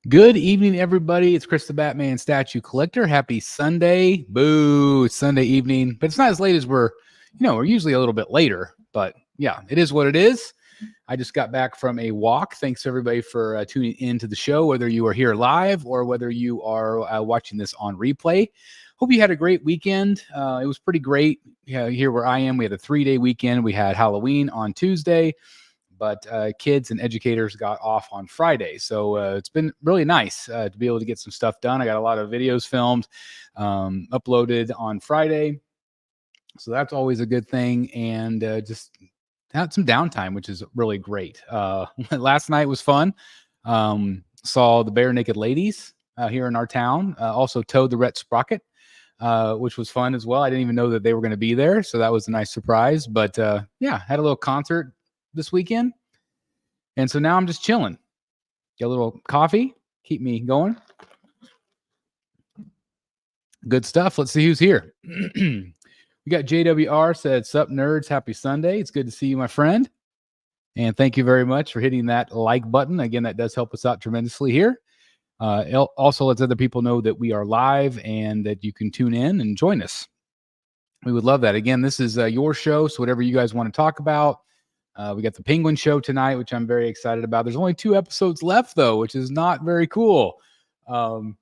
Good evening, everybody. It's Chris the Batman Statue Collector. Happy Sunday. Boo, it's Sunday evening, but it's not as late as we're usually a little bit later, but yeah, it is what it is. I just got back from a walk. Thanks everybody for tuning in to the show, whether you are here live or whether you are watching this on replay. Hope you had a great weekend. It was pretty great. Here where I am, we had a 3-day weekend. We had Halloween on Tuesday, but kids and educators got off on Friday. So it's been really nice to be able to get some stuff done. I got a lot of videos filmed, uploaded on Friday. So that's always a good thing. And just had some downtime, which is really great. Last night was fun. Saw the Bare Naked Ladies here in our town. Also towed the Rhett Sprocket, which was fun as well. I didn't even know that they were going to be there. So that was a nice surprise. But yeah, had a little concert this weekend, and so now I'm just chilling. Get a little coffee, keep me going. Good stuff. Let's see who's here. We got JWR said, "Sup nerds, happy Sunday. It's good to see you, my friend, and thank you very much for hitting that like button. Again, that does help us out tremendously here. Also lets other people know that we are live and that you can tune in and join us. We would love that. Again, this is your show, so whatever you guys want to talk about. We got the Penguin show tonight, which I'm very excited about. There's only 2 episodes left, though, which is not very cool. Whenever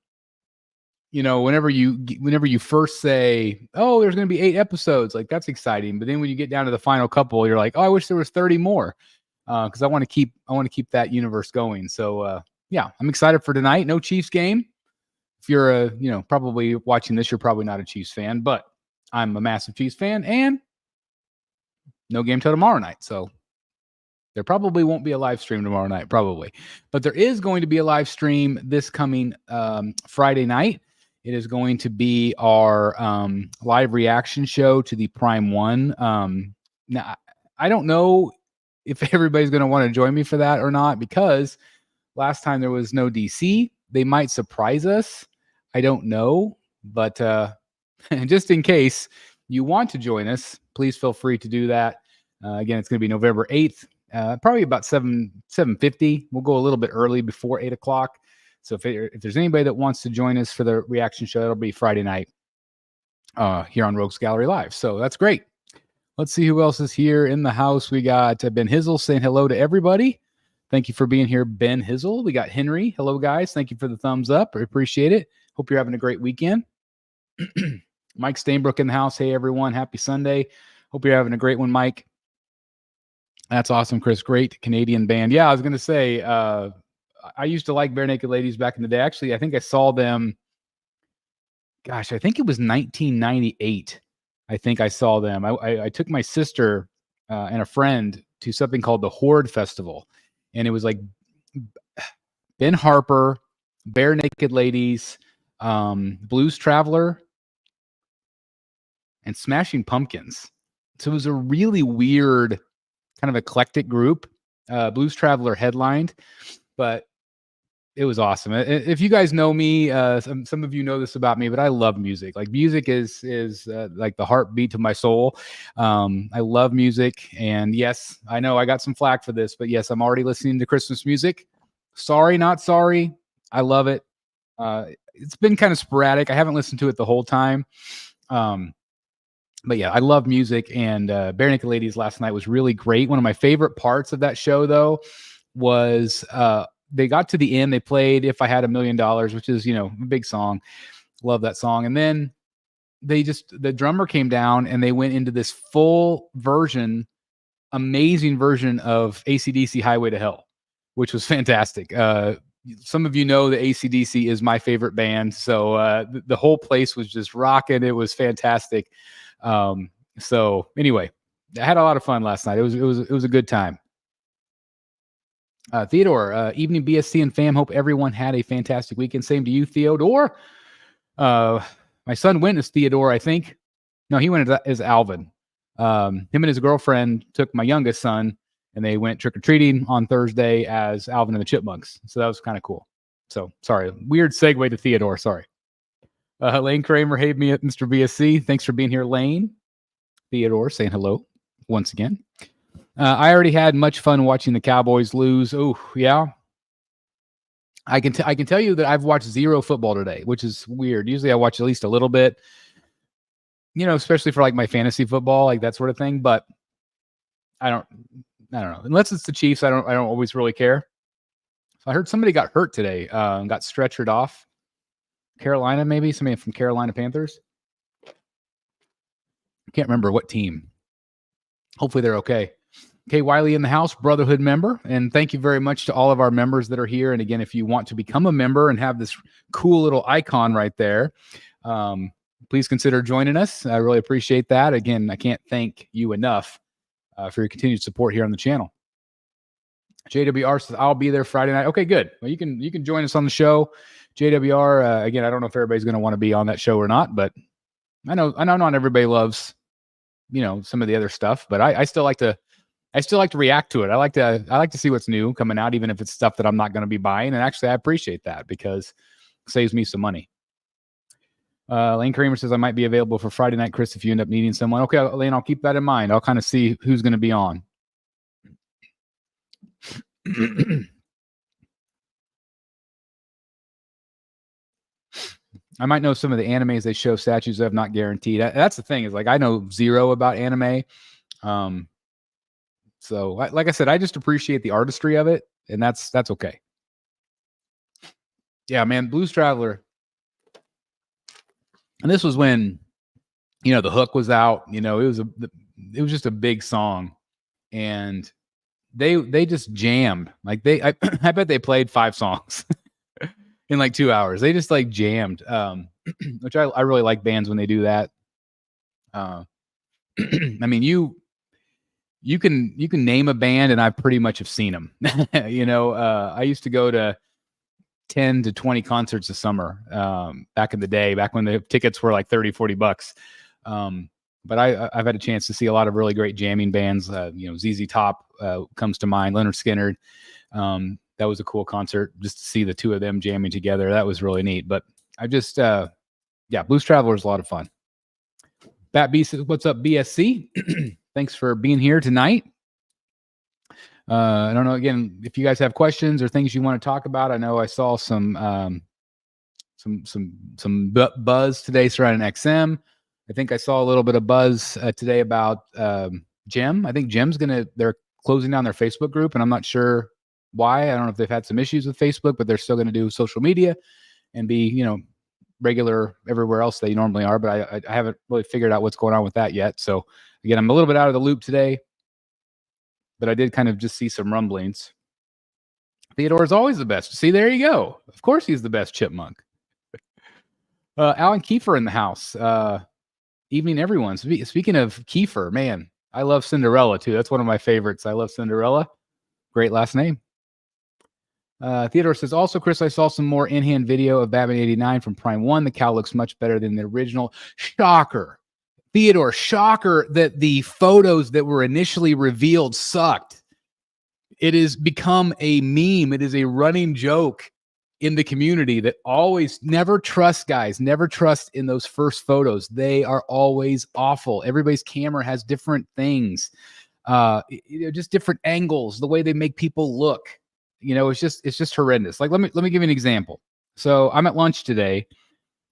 you first say, "Oh, there's going to be 8 episodes," like that's exciting. But then when you get down to the final couple, you're like, "Oh, I wish there was 30 more," because I want to keep that universe going. So yeah, I'm excited for tonight. No Chiefs game. If you're probably watching this, you're probably not a Chiefs fan, but I'm a massive Chiefs fan, and no game till tomorrow night. So there probably won't be a live stream tomorrow night, probably. But there is going to be a live stream this coming Friday night. It is going to be our live reaction show to the Prime 1. Now, I don't know if everybody's going to want to join me for that or not, because last time there was no DC. They might surprise us. I don't know. But just in case you want to join us, please feel free to do that. Again, it's going to be November 8th. Probably about 7:50. We'll go a little bit early before 8 o'clock. So if there's anybody that wants to join us for the reaction show, it'll be Friday night here on Rogues Gallery Live. So that's great. Let's see who else is here in the house. We got Ben Hizzle saying hello to everybody. Thank you for being here, Ben Hizzle. We got Henry. Hello, guys. Thank you for the thumbs up. I appreciate it. Hope you're having a great weekend. Mike Stainbrook in the house. Hey, everyone. Happy Sunday. Hope you're having a great one, Mike. That's awesome, Chris. Great Canadian band. Yeah, I was going to say, I used to like Bare Naked Ladies back in the day. Actually, I think I saw them. Gosh, I think it was 1998. I think I saw them. I took my sister and a friend to something called the Horde Festival. And it was like Ben Harper, Bare Naked Ladies, Blues Traveler, and Smashing Pumpkins. So it was a really weird kind of eclectic group. Blues Traveler headlined, but it was awesome. If you guys know me, some of you know this about me, but I love music. Like music is like the heartbeat to my soul. I love music, and yes, I know I got some flack for this, but yes, I'm already listening to Christmas music. Sorry, not sorry. I love it. It's been kind of sporadic. I haven't listened to it the whole time. But yeah, I love music, and Bare Naked Ladies last night was really great. One of my favorite parts of that show, though, was they got to the end. They played "If I Had $1 Million," which is a big song. Love that song. And then the drummer came down and they went into this full version, amazing version of AC/DC "Highway to Hell," which was fantastic. Some of you know that AC/DC is my favorite band, so the whole place was just rocking. It was fantastic. So anyway, I had a lot of fun last night. It was a good time. Theodore, evening BSC and fam. Hope everyone had a fantastic weekend. Same to you, Theodore. My son went as Theodore, I think. No, he went as Alvin. Him and his girlfriend took my youngest son, and they went trick-or-treating on Thursday as Alvin and the Chipmunks. So that was kind of cool. So sorry, weird segue to Theodore. Sorry. Lane Kramer, hey, Mr. BSC. Thanks for being here, Lane. Theodore saying hello once again. I already had much fun watching the Cowboys lose. Oh, yeah. I can tell you that I've watched zero football today, which is weird. Usually I watch at least a little bit, especially for like my fantasy football, like that sort of thing. But I don't know. Unless it's the Chiefs, I don't always really care. So I heard somebody got hurt today, got stretchered off. Carolina, maybe somebody from Carolina Panthers. I can't remember what team. Hopefully they're okay. Okay, Wiley in the house, Brotherhood member. And thank you very much to all of our members that are here. And again, if you want to become a member and have this cool little icon right there, please consider joining us. I really appreciate that. Again, I can't thank you enough for your continued support here on the channel. JWR says, I'll be there Friday night. Okay, good. Well, you can join us on the show. JWR, again, I don't know if everybody's going to want to be on that show or not, but I know not everybody loves, some of the other stuff, but I still like to react to it. I like to see what's new coming out, even if it's stuff that I'm not going to be buying. And actually, I appreciate that because it saves me some money. Lane Kramer says, I might be available for Friday night, Chris, if you end up needing someone. Okay, Lane, I'll keep that in mind. I'll kind of see who's going to be on. I might know some of the animes they show statues of, not guaranteed. That's the thing, is like I know zero about anime. So like I said, I just appreciate the artistry of it, and that's okay. Yeah, man, Blues Traveler. And this was when, the hook was out, it was just a big song, and they just jammed. Like I bet they played 5 songs in like 2 hours. They just like jammed, which I really like bands when they do that. I mean, you can name a band and I pretty much have seen them. I used to go to 10 to 20 concerts a summer back in the day, back when the tickets were like $30-$40. But I've had a chance to see a lot of really great jamming bands. ZZ Top comes to mind, Leonard Skinner. That was a cool concert just to see the two of them jamming together. That was really neat. But I just, Blues Traveler is a lot of fun. Bat B says, what's up, BSC? Thanks for being here tonight. I don't know, again, if you guys have questions or things you want to talk about. I know I saw some buzz today surrounding XM. I think I saw a little bit of buzz today about Gem. I think Gem's they're closing down their Facebook group, and I'm not sure why. I don't know if they've had some issues with Facebook, but they're still going to do social media and be, regular everywhere else they normally are. But I haven't really figured out what's going on with that yet. So again, I'm a little bit out of the loop today, but I did kind of just see some rumblings. Theodore is always the best. See, there you go. Of course he's the best chipmunk. Alan Kiefer in the house. Evening, everyone. Speaking of Kiefer, man, I love Cinderella too. That's one of my favorites. I love Cinderella. Great last name. Theodore says, also, Chris, I saw some more in-hand video of Batman 89 from Prime 1. The cow looks much better than the original. Shocker. Theodore, shocker that the photos that were initially revealed sucked. It has become a meme. It is a running joke in the community that never trust, guys. Never trust in those first photos. They are always awful. Everybody's camera has different things. Just different angles, the way they make people look. It's just horrendous. Like, let me give you an example. So I'm at lunch today,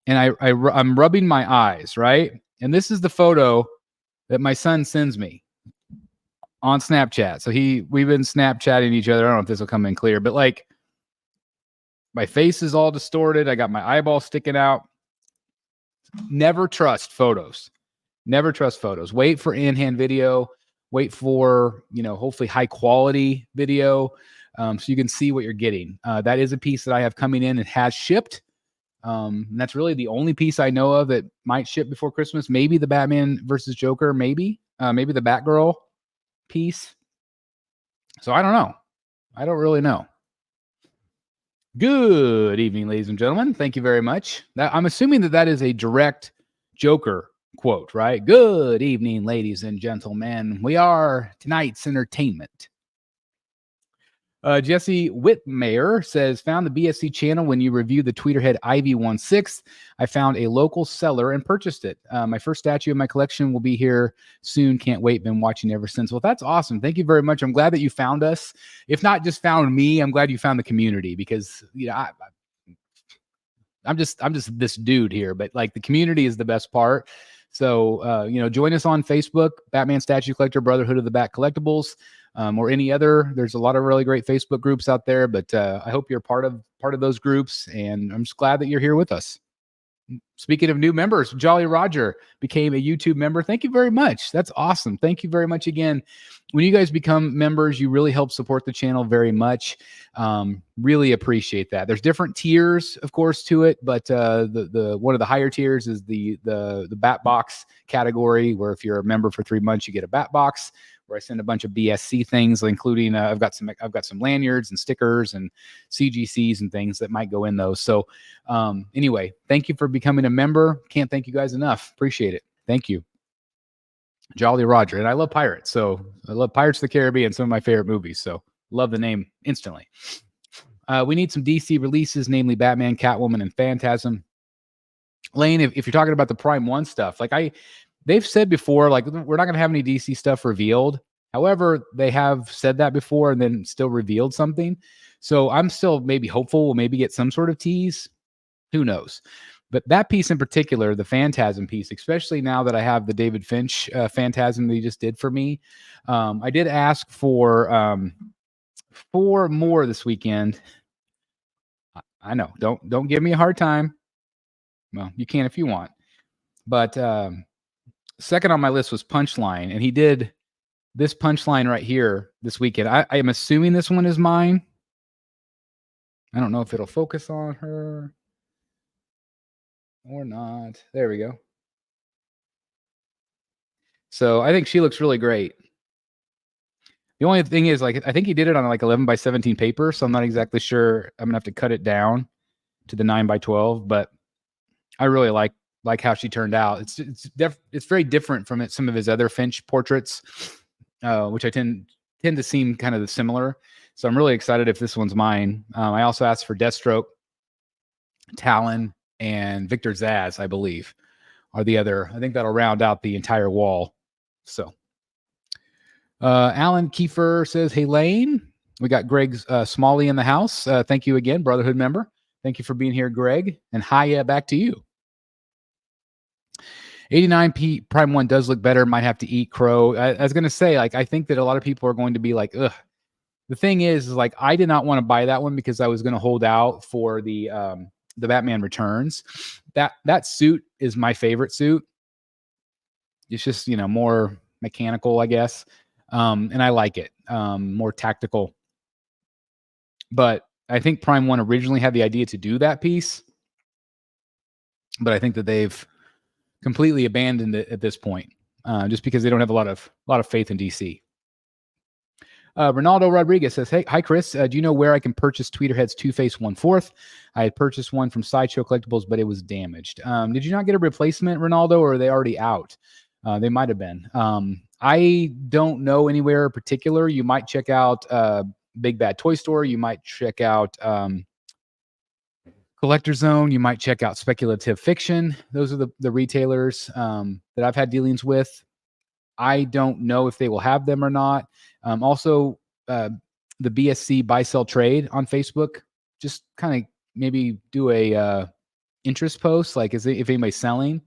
and I'm rubbing my eyes, right? And this is the photo that my son sends me on Snapchat. So we've been Snapchatting each other. I don't know if this will come in clear, but like my face is all distorted. I got my eyeball sticking out. Never trust photos. Never trust photos. Wait for in-hand video. Wait for, hopefully high quality video. So you can see what you're getting. That is a piece that I have coming in. It has shipped. And that's really the only piece I know of that might ship before Christmas. Maybe the Batman versus Joker. Maybe the Batgirl piece. So I don't know. I don't really know. Good evening, ladies and gentlemen. Thank you very much. I'm assuming that is a direct Joker quote, right? Good evening, ladies and gentlemen. We are tonight's entertainment. Jesse Whitmayer says, found the BSC channel when you reviewed the Tweeterhead Ivy 1/6. I found a local seller and purchased it. My first statue in my collection will be here soon. Can't wait. Been watching ever since. Well, that's awesome. Thank you very much. I'm glad that you found us. If not just found me, I'm glad you found the community, because I'm just this dude here, but like the community is the best part. So, join us on Facebook, Batman Statue Collector, Brotherhood of the Bat Collectibles, or any other. There's a lot of really great Facebook groups out there, but I hope you're part of those groups, and I'm just glad that you're here with us. Speaking of new members, Jolly Roger became a YouTube member. Thank you very much. That's awesome. Thank you very much again. When you guys become members, you really help support the channel very much. Really appreciate that. There's different tiers, of course, to it, but the one of the higher tiers is the Bat Box category, where if you're a member for 3 months, you get a Bat Box, where I send a bunch of BSC things, including I've got some lanyards and stickers and CGCs and things that might go in those. So anyway, thank you for becoming a member. Can't thank you guys enough. Appreciate it. Thank you. Jolly Roger. And I love pirates. So I love Pirates of the Caribbean, some of my favorite movies. So love the name instantly. We need some DC releases, namely Batman, Catwoman, and Phantasm. Lane, if you're talking about the Prime 1 stuff, they've said before, like, we're not going to have any DC stuff revealed. However, they have said that before and then still revealed something. So I'm still maybe hopeful we'll maybe get some sort of tease. Who knows? But that piece in particular, the Phantasm piece, especially now that I have the David Finch Phantasm that he just did for me, I did ask for 4 more this weekend. I know. Don't give me a hard time. Well, you can if you want. But second on my list was Punchline, and he did this Punchline right here this weekend. I am assuming this one is mine. I don't know if it'll focus on her or not. There we go. So I think she looks really great. The only thing is, I think he did it on 11 by 17 paper, so I'm not exactly sure. I'm gonna have to cut it down to the 9 by 12, but I really like how she turned out. It's very different from some of his other Finch portraits, which I tend to seem kind of similar. So I'm really excited if this one's mine. I also asked for Deathstroke, Talon, and Victor Zsasz, I believe, are the other. I think that'll round out the entire wall. So Alan Kiefer says, hey, Lane. We got Greg Smalley in the house. Thank you again, Brotherhood member. Thank you for being here, Greg. And hi, back to you. 89p Prime 1 does look better. Might have to eat crow. I was going to say, I think that a lot of people are going to be like, ugh. The thing is I did not want to buy that one because I was going to hold out for the Batman Returns. That suit is my favorite suit. It's just, more mechanical, I guess. And I like it. More tactical. But I think Prime 1 originally had the idea to do that piece. But I think that they've completely abandoned it at this point, just because they don't have a lot of faith in DC. Ronaldo Rodriguez says, hey, hi, Chris. Do you know where I can purchase Tweeterhead's Two-Face 1/4? I had purchased one from Sideshow Collectibles, but it was damaged. Did you not get a replacement, Ronaldo, or are they already out? They might have been. I don't know anywhere in particular. You might check out Big Bad Toy Store. You might check out Collector Zone. You might check out Speculative Fiction. Those are the retailers that I've had dealings with. I don't know if they will have them or not. Also, the BSC buy sell trade on Facebook. Just kind of maybe do a interest post, if anybody's selling.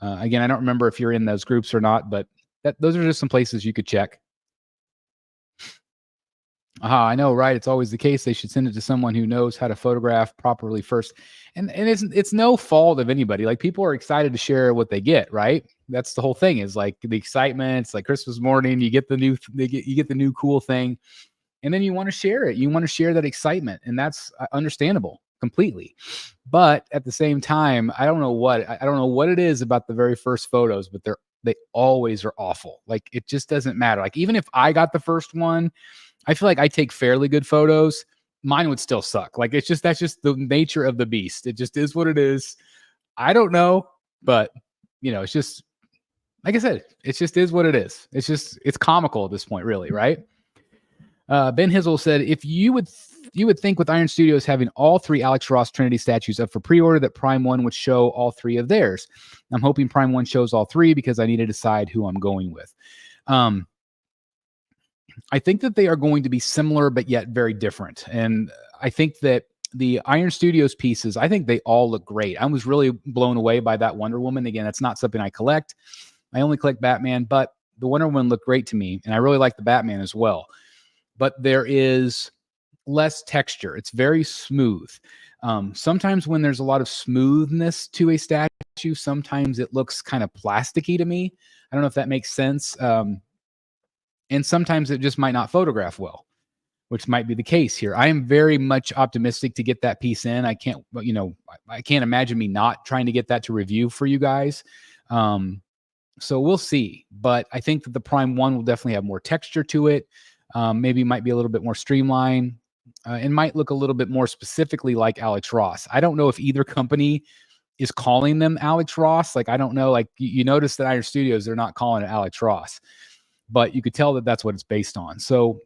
Again, I don't remember if you're in those groups or not, but those are just some places you could check. I know, right? It's always the case. They should send it to someone who knows how to photograph properly first. And it's no fault of anybody. People are excited to share what they get, right? That's the whole thing, is the excitement. It's like Christmas morning, you get the new cool thing, and then you want to share it. You want to share that excitement, and that's understandable completely. But at the same time, I don't know what it is about the very first photos, but they always are awful. It just doesn't matter. Even if I got the first one, I feel like I take fairly good photos. Mine would still suck. That's just the nature of the beast. It just is what it is. I don't know, but it's just, like I said, it just is what it is. It's comical at this point, really, right? Ben Hizzle said, if you would think with Iron Studios having all 3 Alex Ross Trinity statues up for pre-order that Prime 1 would show all 3 of theirs. I'm hoping Prime 1 shows all 3 because I need to decide who I'm going with. I think that they are going to be similar, but yet very different. And I think that the Iron Studios pieces, I think they all look great. I was really blown away by that Wonder Woman. Again, that's not something I collect. I only collect Batman, but the Wonder Woman looked great to me. And I really like the Batman as well. But there is less texture. It's very smooth. Sometimes when there's a lot of smoothness to a statue, sometimes it looks kind of plasticky to me. I don't know if that makes sense. And sometimes it just might not photograph well, which might be the case here. I am very much optimistic to get that piece in. I can't imagine me not trying to get that to review for you guys. So we'll see. But I think that the Prime 1 will definitely have more texture to it. Maybe might be a little bit more streamlined and might look a little bit more specifically like Alex Ross. I don't know if either company is calling them Alex Ross. Like, I don't know. Like, you notice that Iron Studios, they're not calling it Alex Ross, but you could tell that that's what it's based on. So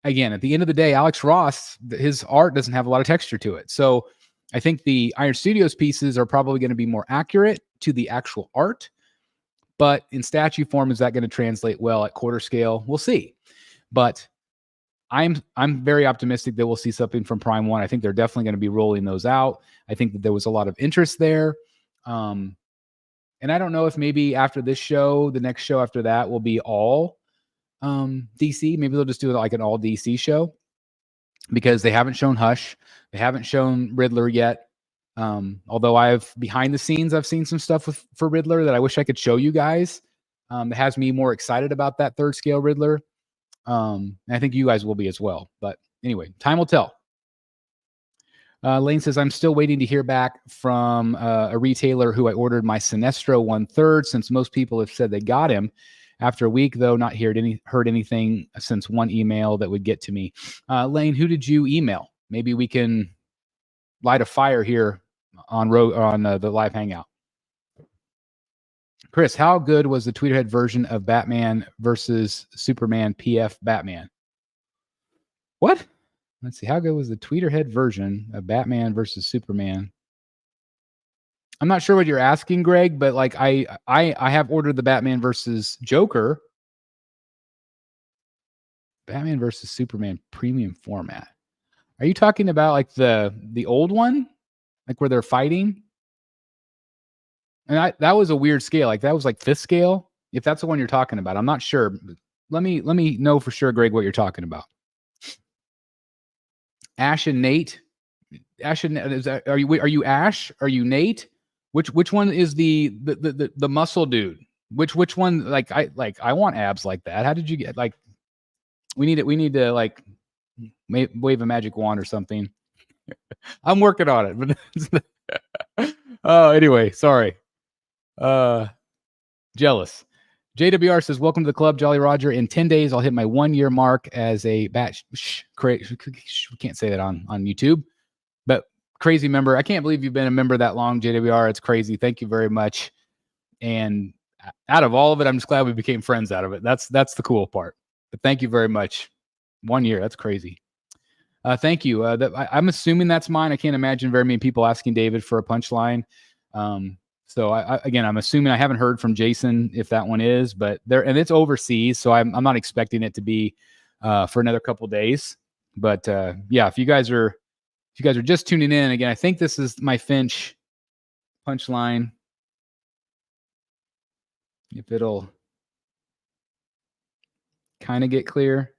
again, at the end of the day, Alex Ross, his art doesn't have a lot of texture to it. So I think the Iron Studios pieces are probably going to be more accurate to the actual art, but in statue form, is that going to translate well at quarter scale? We'll see. But I'm very optimistic that we'll see something from Prime 1. I think they're definitely going to be rolling those out. I think that there was a lot of interest there. And I don't know if maybe after this show, the next show after that will be all DC. Maybe they'll just do like an all DC show because they haven't shown Hush. They haven't shown Riddler yet. Although behind the scenes, I've seen some stuff for Riddler that I wish I could show you guys. That has me more excited about that 3rd scale Riddler. And I think you guys will be as well. But anyway, time will tell. Lane says, I'm still waiting to hear back from a retailer who I ordered my Sinestro 1/3 since most people have said they got him. After a week, though, not heard anything since one email that would get to me. Lane, who did you email? Maybe we can light a fire here on the live hangout. Chris, how good was the Tweeterhead version of Batman versus Superman PF Batman? What? Let's see. How good was the Tweeterhead version of Batman versus Superman? I'm not sure what you're asking, Greg, but like I have ordered the Batman versus Joker. Batman versus Superman premium format. Are you talking about like the old one? Like where they're fighting? And that was a weird scale. Like that was like 5th scale. If that's the one you're talking about, I'm not sure. Let me know for sure, Greg, what you're talking about. Ash and Nate. Ash and are you Ash? Are you Nate? Which one is the muscle dude? Which one? Like I want abs like that. How did you get like? We need to like wave a magic wand or something. I'm working on it. But anyway, sorry. Jealous. JWR says, welcome to the club, Jolly Roger. In 10 days, I'll hit my 1-year mark as a batch. We can't say that on YouTube, but crazy member. I can't believe you've been a member that long, JWR. It's crazy. Thank you very much. And out of all of it, I'm just glad we became friends out of it. That's the cool part. But thank you very much. 1 year. That's crazy. Thank you. I'm assuming that's mine. I can't imagine very many people asking David for a punchline. So again, I'm assuming I haven't heard from Jason if that one is, but and it's overseas, so I'm not expecting it to be for another couple days. But yeah, if you guys are just tuning in, again, I think this is my Finch punchline. If it'll kind of get clear,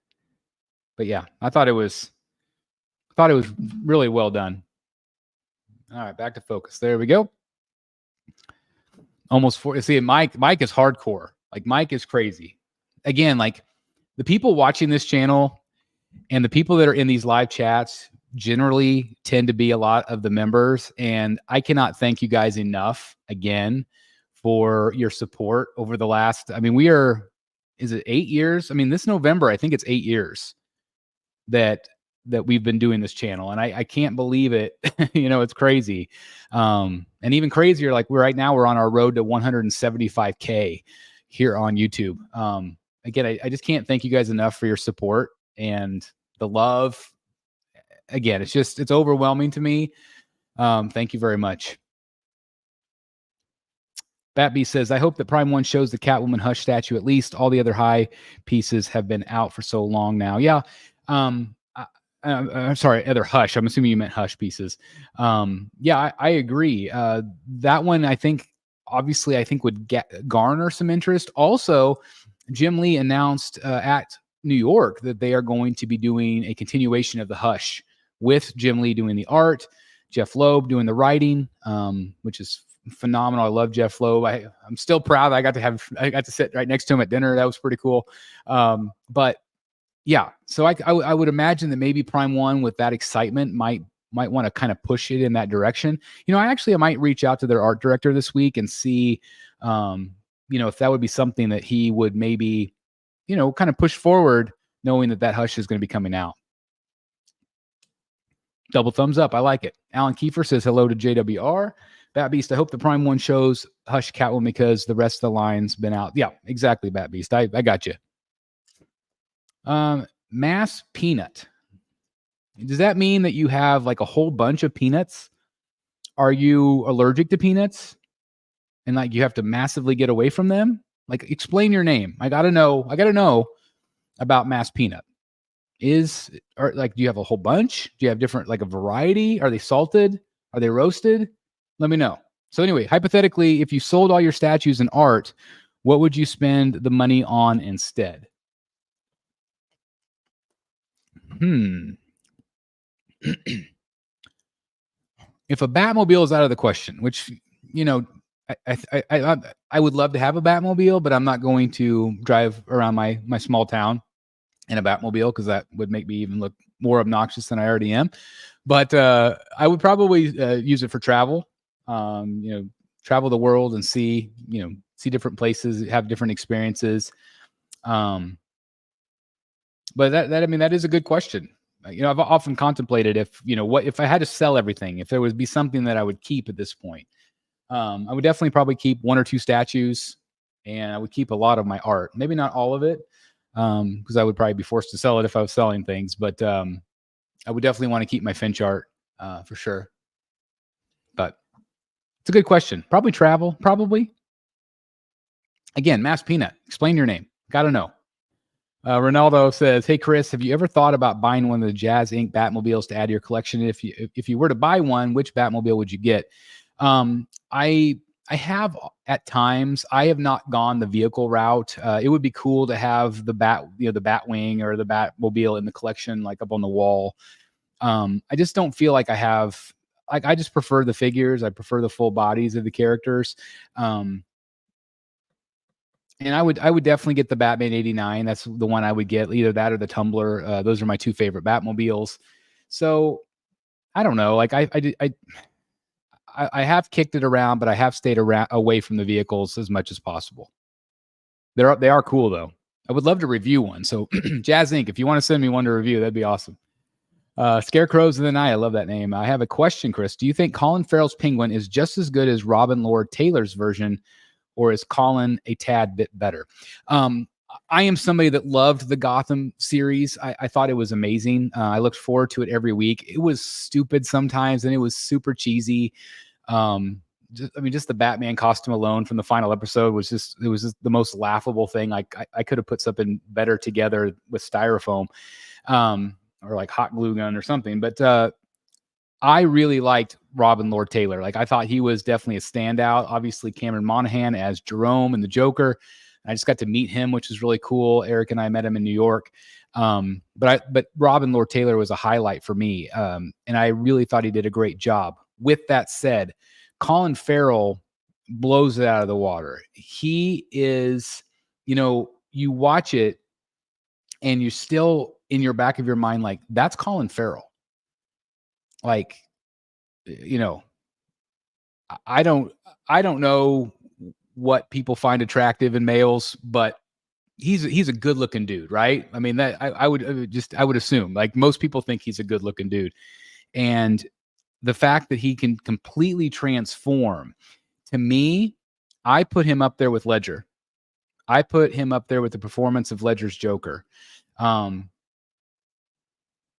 but yeah, I thought it was really well done. All right, back to focus. There we go. Almost see, Mike is hardcore. Like Mike is crazy. Again, like the people watching this channel and the people that are in these live chats generally tend to be a lot of the members. And I cannot thank you guys enough again for your support over the last, is it 8 years? I mean, this November, I think it's 8 years that we've been doing this channel. And I can't believe it. It's crazy. And even crazier, like we're on our road to 175K here on YouTube. Again, I just can't thank you guys enough for your support. and the love. Again, it's overwhelming to me. Thank you very much. Batby says, I hope that Prime 1 shows the Catwoman Hush statue at least. All the other high pieces have been out for so long now. Yeah. I'm sorry, other Hush. I'm assuming you meant Hush pieces. Yeah, I agree. That one, I think would garner some interest. Also, Jim Lee announced at New York that they are going to be doing a continuation of the Hush with Jim Lee doing the art, Jeff Loeb doing the writing, which is phenomenal. I love Jeff Loeb. I'm still proud I got to sit right next to him at dinner. That was pretty cool. But yeah, so I would imagine that maybe Prime 1 with that excitement might want to kind of push it in that direction. I might reach out to their art director this week and see, if that would be something that he would maybe, kind of push forward, knowing that Hush is going to be coming out. Double thumbs up. I like it. Alan Kiefer says hello to JWR. Bat Beast, I hope the Prime 1 shows Hush Catwoman because the rest of the line's been out. Yeah, exactly, Bat Beast. I got you. Mass peanut. Does that mean that you have like a whole bunch of peanuts? Are you allergic to peanuts? And like you have to massively get away from them? Like, explain your name. I gotta know about Mass Peanut. Do you have a whole bunch? Do you have different, like a variety? Are they salted? Are they roasted? Let me know. So anyway, hypothetically, if you sold all your statues and art, what would you spend the money on instead? If a Batmobile is out of the question, which, I would love to have a Batmobile, but I'm not going to drive around my small town in a Batmobile because that would make me even look more obnoxious than I already am. But I would probably use it for travel. Travel the world and see different places, have different experiences. But that is a good question. I've often contemplated if I had to sell everything, if there would be something that I would keep at this point. I would definitely probably keep 1 or 2 statues, and I would keep a lot of my art. Maybe not all of it, because I would probably be forced to sell it if I was selling things. But I would definitely want to keep my Finch art for sure. But it's a good question. Probably travel. Probably. Again, Mass Peanut. Explain your name. Got to know. Ronaldo says, "Hey Chris, have you ever thought about buying one of the Jazz Inc. Batmobiles to add to your collection? If you were to buy one, which Batmobile would you get?" I have at times. I have not gone the vehicle route. It would be cool to have the Batwing or the Batmobile in the collection, like up on the wall. I just don't feel like I have. Like, I just prefer the figures. I prefer the full bodies of the characters. And I would definitely get the Batman 89. That's the one I would get, either that or the Tumbler. Those are my 2 favorite Batmobiles. So I don't know. Like I have kicked it around, but I have stayed away from the vehicles as much as possible. They are cool though. I would love to review one. So Jazz Inc., if you want to send me one to review, that'd be awesome. Scarecrows of the Night. I love that name. I have a question, Chris. Do you think Colin Farrell's Penguin is just as good as Robin Lord Taylor's version, or is Colin a tad bit better? I am somebody that loved the Gotham series. I thought it was amazing. I looked forward to it every week. It was stupid sometimes, and it was super cheesy. Just the Batman costume alone from the final episode was just the most laughable thing. I could have put something better together with styrofoam, or like hot glue gun or something. But I really liked Robin Lord Taylor. Like, I thought he was definitely a standout. Obviously, Cameron Monaghan as Jerome and the Joker. I just got to meet him, which was really cool. Eric and I met him in New York. But Robin Lord Taylor was a highlight for me. And I really thought he did a great job. With that said, Colin Farrell blows it out of the water. He is, you watch it and you still in your back of your mind, like, that's Colin Farrell. Like, I don't know what people find attractive in males, but he's a good looking dude, right? I mean, that I would assume, like, most people think he's a good looking dude. And the fact that he can completely transform, to me, I put him up there with Ledger. I put him up there with the performance of Ledger's Joker.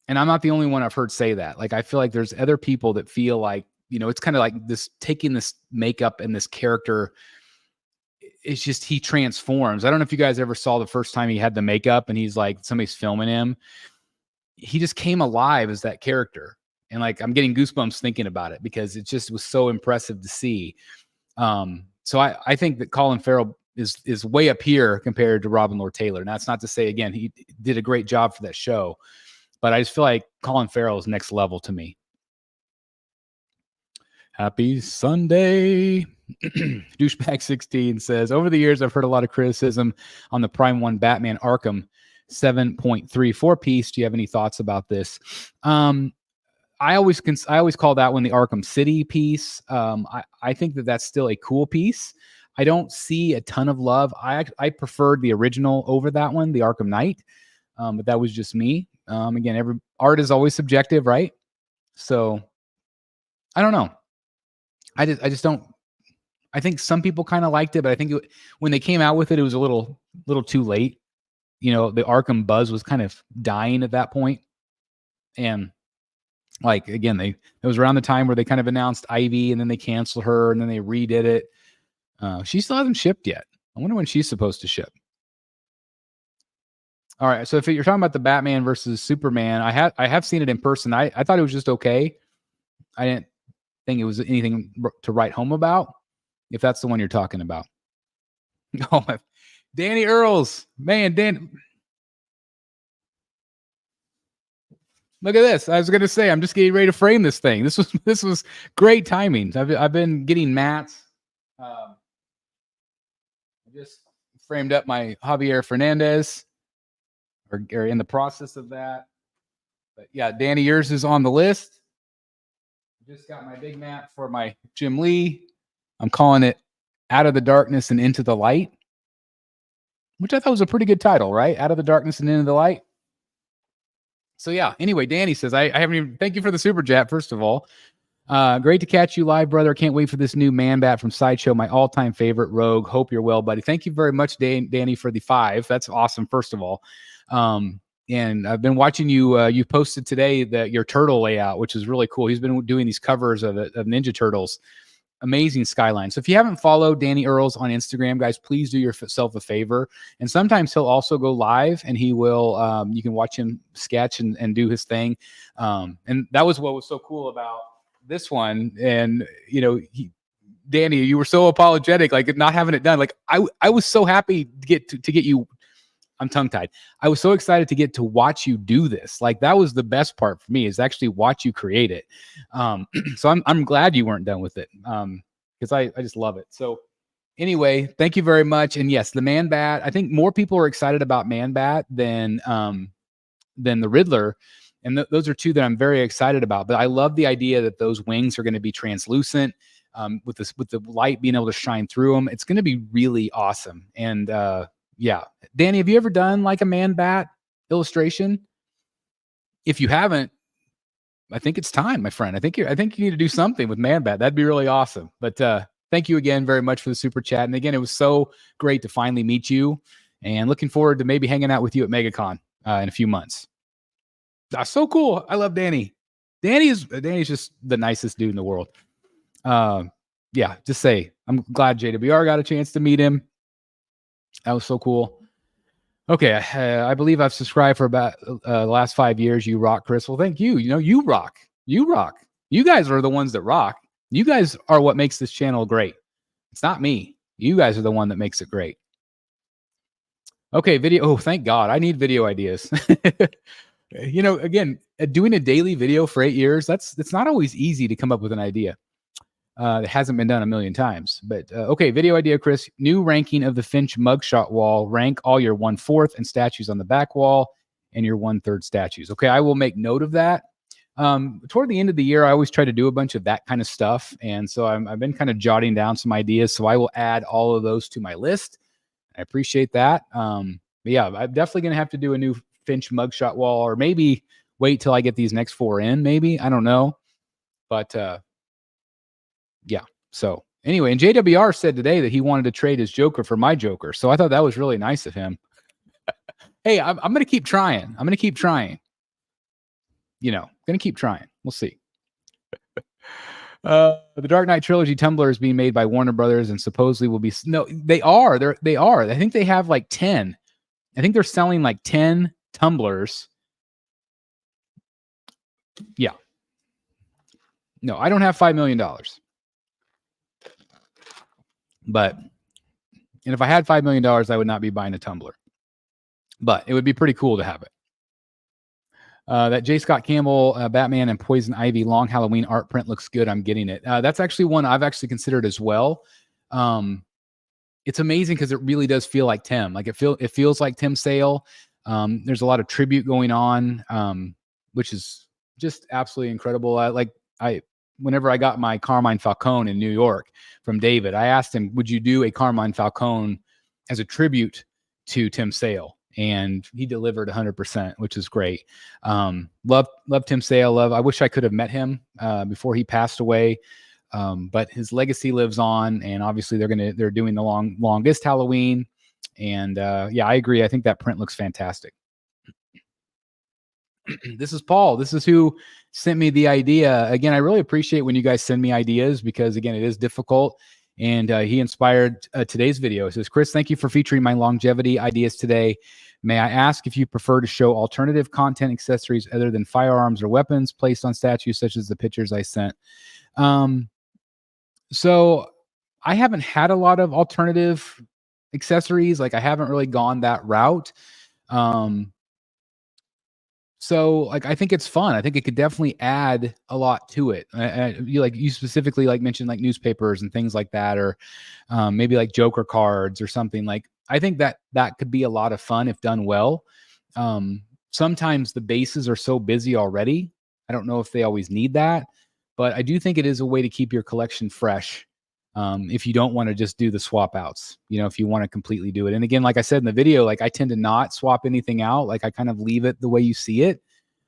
And I'm not the only one I've heard say that. Like, I feel like there's other people that feel like, it's kind of like this, taking this makeup and this character. It's just, he transforms. I don't know if you guys ever saw the first time he had the makeup and he's like, somebody's filming him. He just came alive as that character. And like, I'm getting goosebumps thinking about it because it just was so impressive to see. So I think that Colin Farrell is way up here compared to Robin Lord Taylor. And that's not to say, again, he did a great job for that show, but I just feel like Colin Farrell is next level to me. Happy Sunday. Douchebag 16 says, over the years, I've heard a lot of criticism on the Prime 1 Batman Arkham 7.34 piece. Do you have any thoughts about this? I always call that one the Arkham City piece. I think that that's still a cool piece. I don't see a ton of love. I preferred the original over that one, the Arkham Knight. But that was just me. Again, every art is always subjective, right? So I don't know. I just don't. I think some people kind of liked it, but I think when they came out with it, it was a little too late. The Arkham buzz was kind of dying at that point. And like, again, it was around the time where they kind of announced Ivy and then they canceled her and then they redid it. She still hasn't shipped yet. I wonder when she's supposed to ship. All right. So if you're talking about the Batman versus Superman, I have seen it in person. I thought it was just okay. I didn't think it was anything to write home about, if that's the one you're talking about. Oh, Danny Earls, man, Dan. Look at this. I was going to say, I'm just getting ready to frame this thing. This was great timing. I've been getting mats. I just framed up my Javier Fernandez, or in the process of that. But yeah, Danny, yours is on the list. Just got my big mat for my Jim Lee. I'm calling it Out of the Darkness and Into the Light, which I thought was a pretty good title, right? Out of the Darkness and Into the Light. So yeah, anyway, Danny says, I haven't even, thank you for the super chat, first of all. Great to catch you live, brother. Can't wait for this new Man Bat from Sideshow, my all-time favorite rogue. Hope you're well, buddy. Thank you very much, Danny, for the 5. That's awesome, first of all. And I've been watching you. You posted today your turtle layout, which is really cool. He's been doing these covers of Ninja Turtles. Amazing skyline. So if you haven't followed Danny Earls on Instagram, guys, please do yourself a favor. And sometimes he'll also go live, and he will. You can watch him sketch and do his thing. And that was what was so cool about this one. And Danny, you were so apologetic, like not having it done. Like I was so happy to get you. I'm tongue-tied. I was so excited to get to watch you do this. Like that was the best part for me, is actually watch you create it. So I'm glad you weren't done with it. Because I just love it. So anyway, thank you very much. And yes, the Man Bat, I think more people are excited about Man Bat than the Riddler. And those are two that I'm very excited about. But I love the idea that those wings are going to be translucent, with the light being able to shine through them. It's going to be really awesome. And yeah. Danny, have you ever done like a Man Bat illustration? If you haven't, I think it's time, my friend. I think you need to do something with Man Bat. That'd be really awesome. But thank you again very much for the super chat. And again, it was so great to finally meet you, and looking forward to maybe hanging out with you at MegaCon in a few months. That's so cool. I love Danny. Danny's just the nicest dude in the world. Yeah, just say I'm glad JWR got a chance to meet him. That was so cool. Okay, I believe I've subscribed for about the last 5 years. You rock, Chris. Well, thank you. You rock. You rock. You guys are the ones that rock. You guys are what makes this channel great. It's not me. You guys are the one that makes it great. Okay, video. Oh, thank God. I need video ideas. Again, doing a daily video for 8 years, it's not always easy to come up with an idea. It hasn't been done a million times, but okay. Video idea, Chris. New ranking of the Finch mugshot wall. Rank all your 1/4 and statues on the back wall, and your 1/3 statues. Okay, I will make note of that. Toward the end of the year, I always try to do a bunch of that kind of stuff, and so I've been kind of jotting down some ideas. So I will add all of those to my list. I appreciate that. But yeah, I'm definitely gonna have to do a new Finch mugshot wall, or maybe wait till I get these next 4 in. Maybe, I don't know, but. Yeah. So anyway, and JWR said today that he wanted to trade his Joker for my Joker. So I thought that was really nice of him. Hey, I'm going to keep trying. gonna keep trying. We'll see. The Dark Knight trilogy tumbler is being made by Warner Brothers and supposedly will be they are. They are. I think they have like 10. I think they're selling like 10 tumblers. Yeah. No, I don't have $5 million. But and if I had $5 million, I would not be buying a tumbler. But it would be pretty cool to have it. That J. Scott Campbell, Batman and Poison Ivy Long Halloween art print looks good. I'm getting it. That's actually one I've actually considered as well. It's amazing because it really does feel like Tim. Like it feels like Tim Sale. There's a lot of tribute going on, which is just absolutely incredible. Whenever I got my Carmine Falcone in New York from David, I asked him, would you do a Carmine Falcone as a tribute to Tim Sale? And he delivered 100%, which is great. Love Tim Sale. I wish I could have met him before he passed away. But his legacy lives on, and obviously they're doing the longest Halloween. And yeah, I agree. I think that print looks fantastic. This is Paul. This is who sent me the idea. Again, I really appreciate when you guys send me ideas because, again, it is difficult. And he inspired today's video. It says, Chris, thank you for featuring my longevity ideas today. May I ask if you prefer to show alternative content accessories other than firearms or weapons placed on statues, such as the pictures I sent? So I haven't had a lot of alternative accessories. Like I haven't really gone that route. So like, I think it's fun. I think it could definitely add a lot to it. You specifically mentioned like newspapers and things like that, or maybe like Joker cards or something. Like, I think that could be a lot of fun if done well. Sometimes the bases are so busy already. I don't know if they always need that, but I do think it is a way to keep your collection fresh. If you don't want to just do the swap outs, if you want to completely do it. And again, like I said in the video, like I tend to not swap anything out. Like I kind of leave it the way you see it.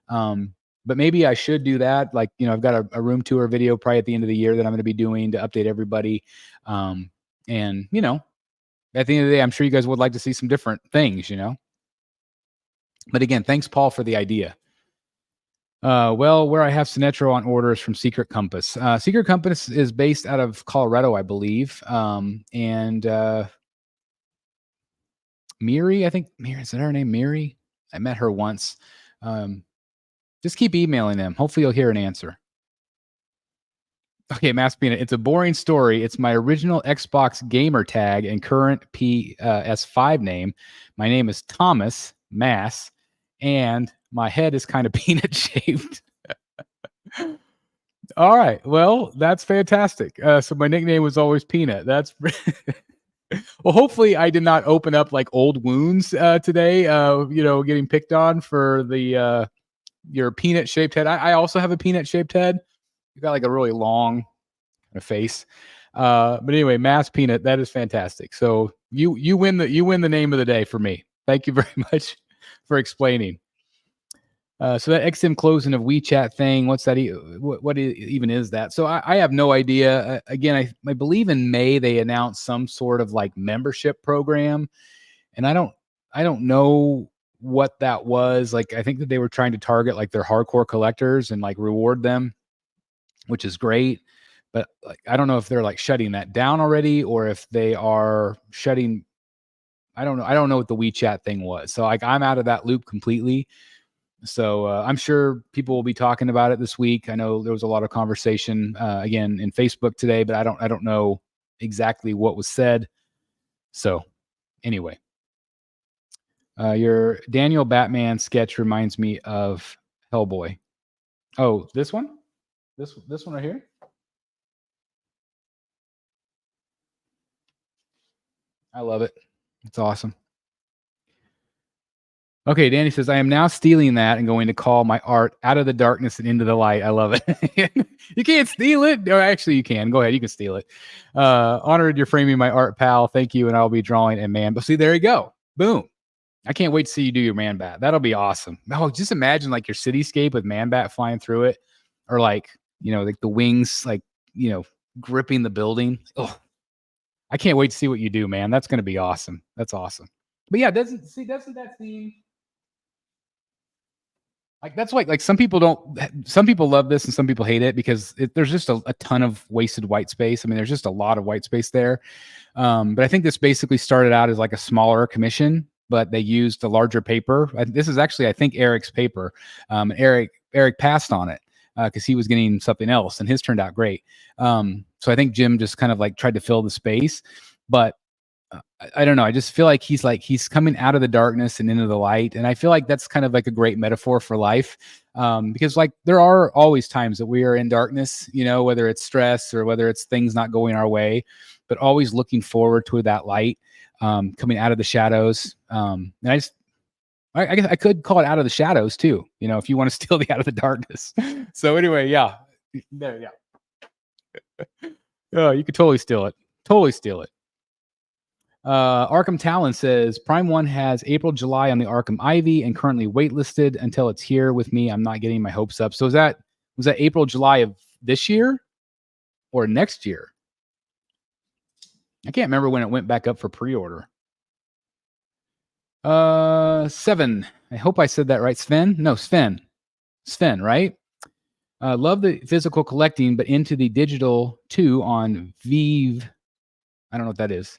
But maybe I should do that. Like, I've got a room tour video probably at the end of the year that I'm going to be doing to update everybody. And, at the end of the day, I'm sure you guys would like to see some different things, But again, thanks, Paul, for the idea. Where I have Sinetro on orders from Secret Compass. Secret Compass is based out of Colorado, I believe. And Miri, I think, is that her name? Miri? I met her once. Just keep emailing them. Hopefully you'll hear an answer. Okay, Mass Peanut. It's a boring story. It's my original Xbox gamer tag and current PS5 name. My name is Thomas Mass, and my head is kind of peanut shaped. All right. Well, that's fantastic. So my nickname was always Peanut. That's well, hopefully I did not open up like old wounds today, getting picked on for the your peanut shaped head. I also have a peanut shaped head. You got like a really long kind of face. But anyway, Mass Peanut, that is fantastic. So you win the name of the day for me. Thank you very much for explaining. So that XM closing of WeChat thing, what's that? What even is that? So I have no idea. Again, I believe in May they announced some sort of like membership program, and I don't know what that was. Like, I think that they were trying to target like their hardcore collectors and like reward them, which is great. But like, I don't know if they're like shutting that down already or if they are shutting. I don't know. I don't know what the WeChat thing was. So like, I'm out of that loop completely. So I'm sure people will be talking about it this week. I know there was a lot of conversation again in Facebook today, but I don't know exactly what was said. So anyway, your Daniel Batman sketch reminds me of Hellboy. Oh, this one? This one right here? I love it. It's awesome. Okay, Danny says, I am now stealing that and going to call my art out of the darkness and into the light. I love it. You can't steal it. Or actually, you can. Go ahead. You can steal it. Honored you're framing my art, pal. Thank you. And I'll be drawing a man. But see, there you go. Boom. I can't wait to see you do your man bat. That'll be awesome. Oh, just imagine like your cityscape with man bat flying through it. Or like, like the wings, like, gripping the building. Oh, I can't wait to see what you do, man. That's going to be awesome. That's awesome. But yeah, doesn't that seem... Like that's like some people love this and some people hate it because there's just a ton of wasted white space. I mean, there's just a lot of white space there. But I think this basically started out as like a smaller commission, but they used a larger paper. This is actually, I think, Eric's paper. Eric passed on it because he was getting something else, and his turned out great. So I think Jim just kind of like tried to fill the space, but I don't know. I just feel like he's coming out of the darkness and into the light. And I feel like that's kind of like a great metaphor for life. Because like there are always times that we are in darkness, you know, whether it's stress or whether it's things not going our way, but always looking forward to that light, coming out of the shadows. And I guess I could call it out of the shadows too, you know, if you want to steal the out of the darkness. So anyway, yeah, there, yeah. Oh, you could totally steal it. Totally steal it. Arkham Talon says Prime 1 has April, July on the Arkham Ivy and currently waitlisted until it's here with me. I'm not getting my hopes up. So was that April, July of this year or next year? I can't remember when it went back up for pre-order. 7. I hope I said that right. Sven? No, Sven, right? Love the physical collecting, but into the digital too on Vive. I don't know what that is.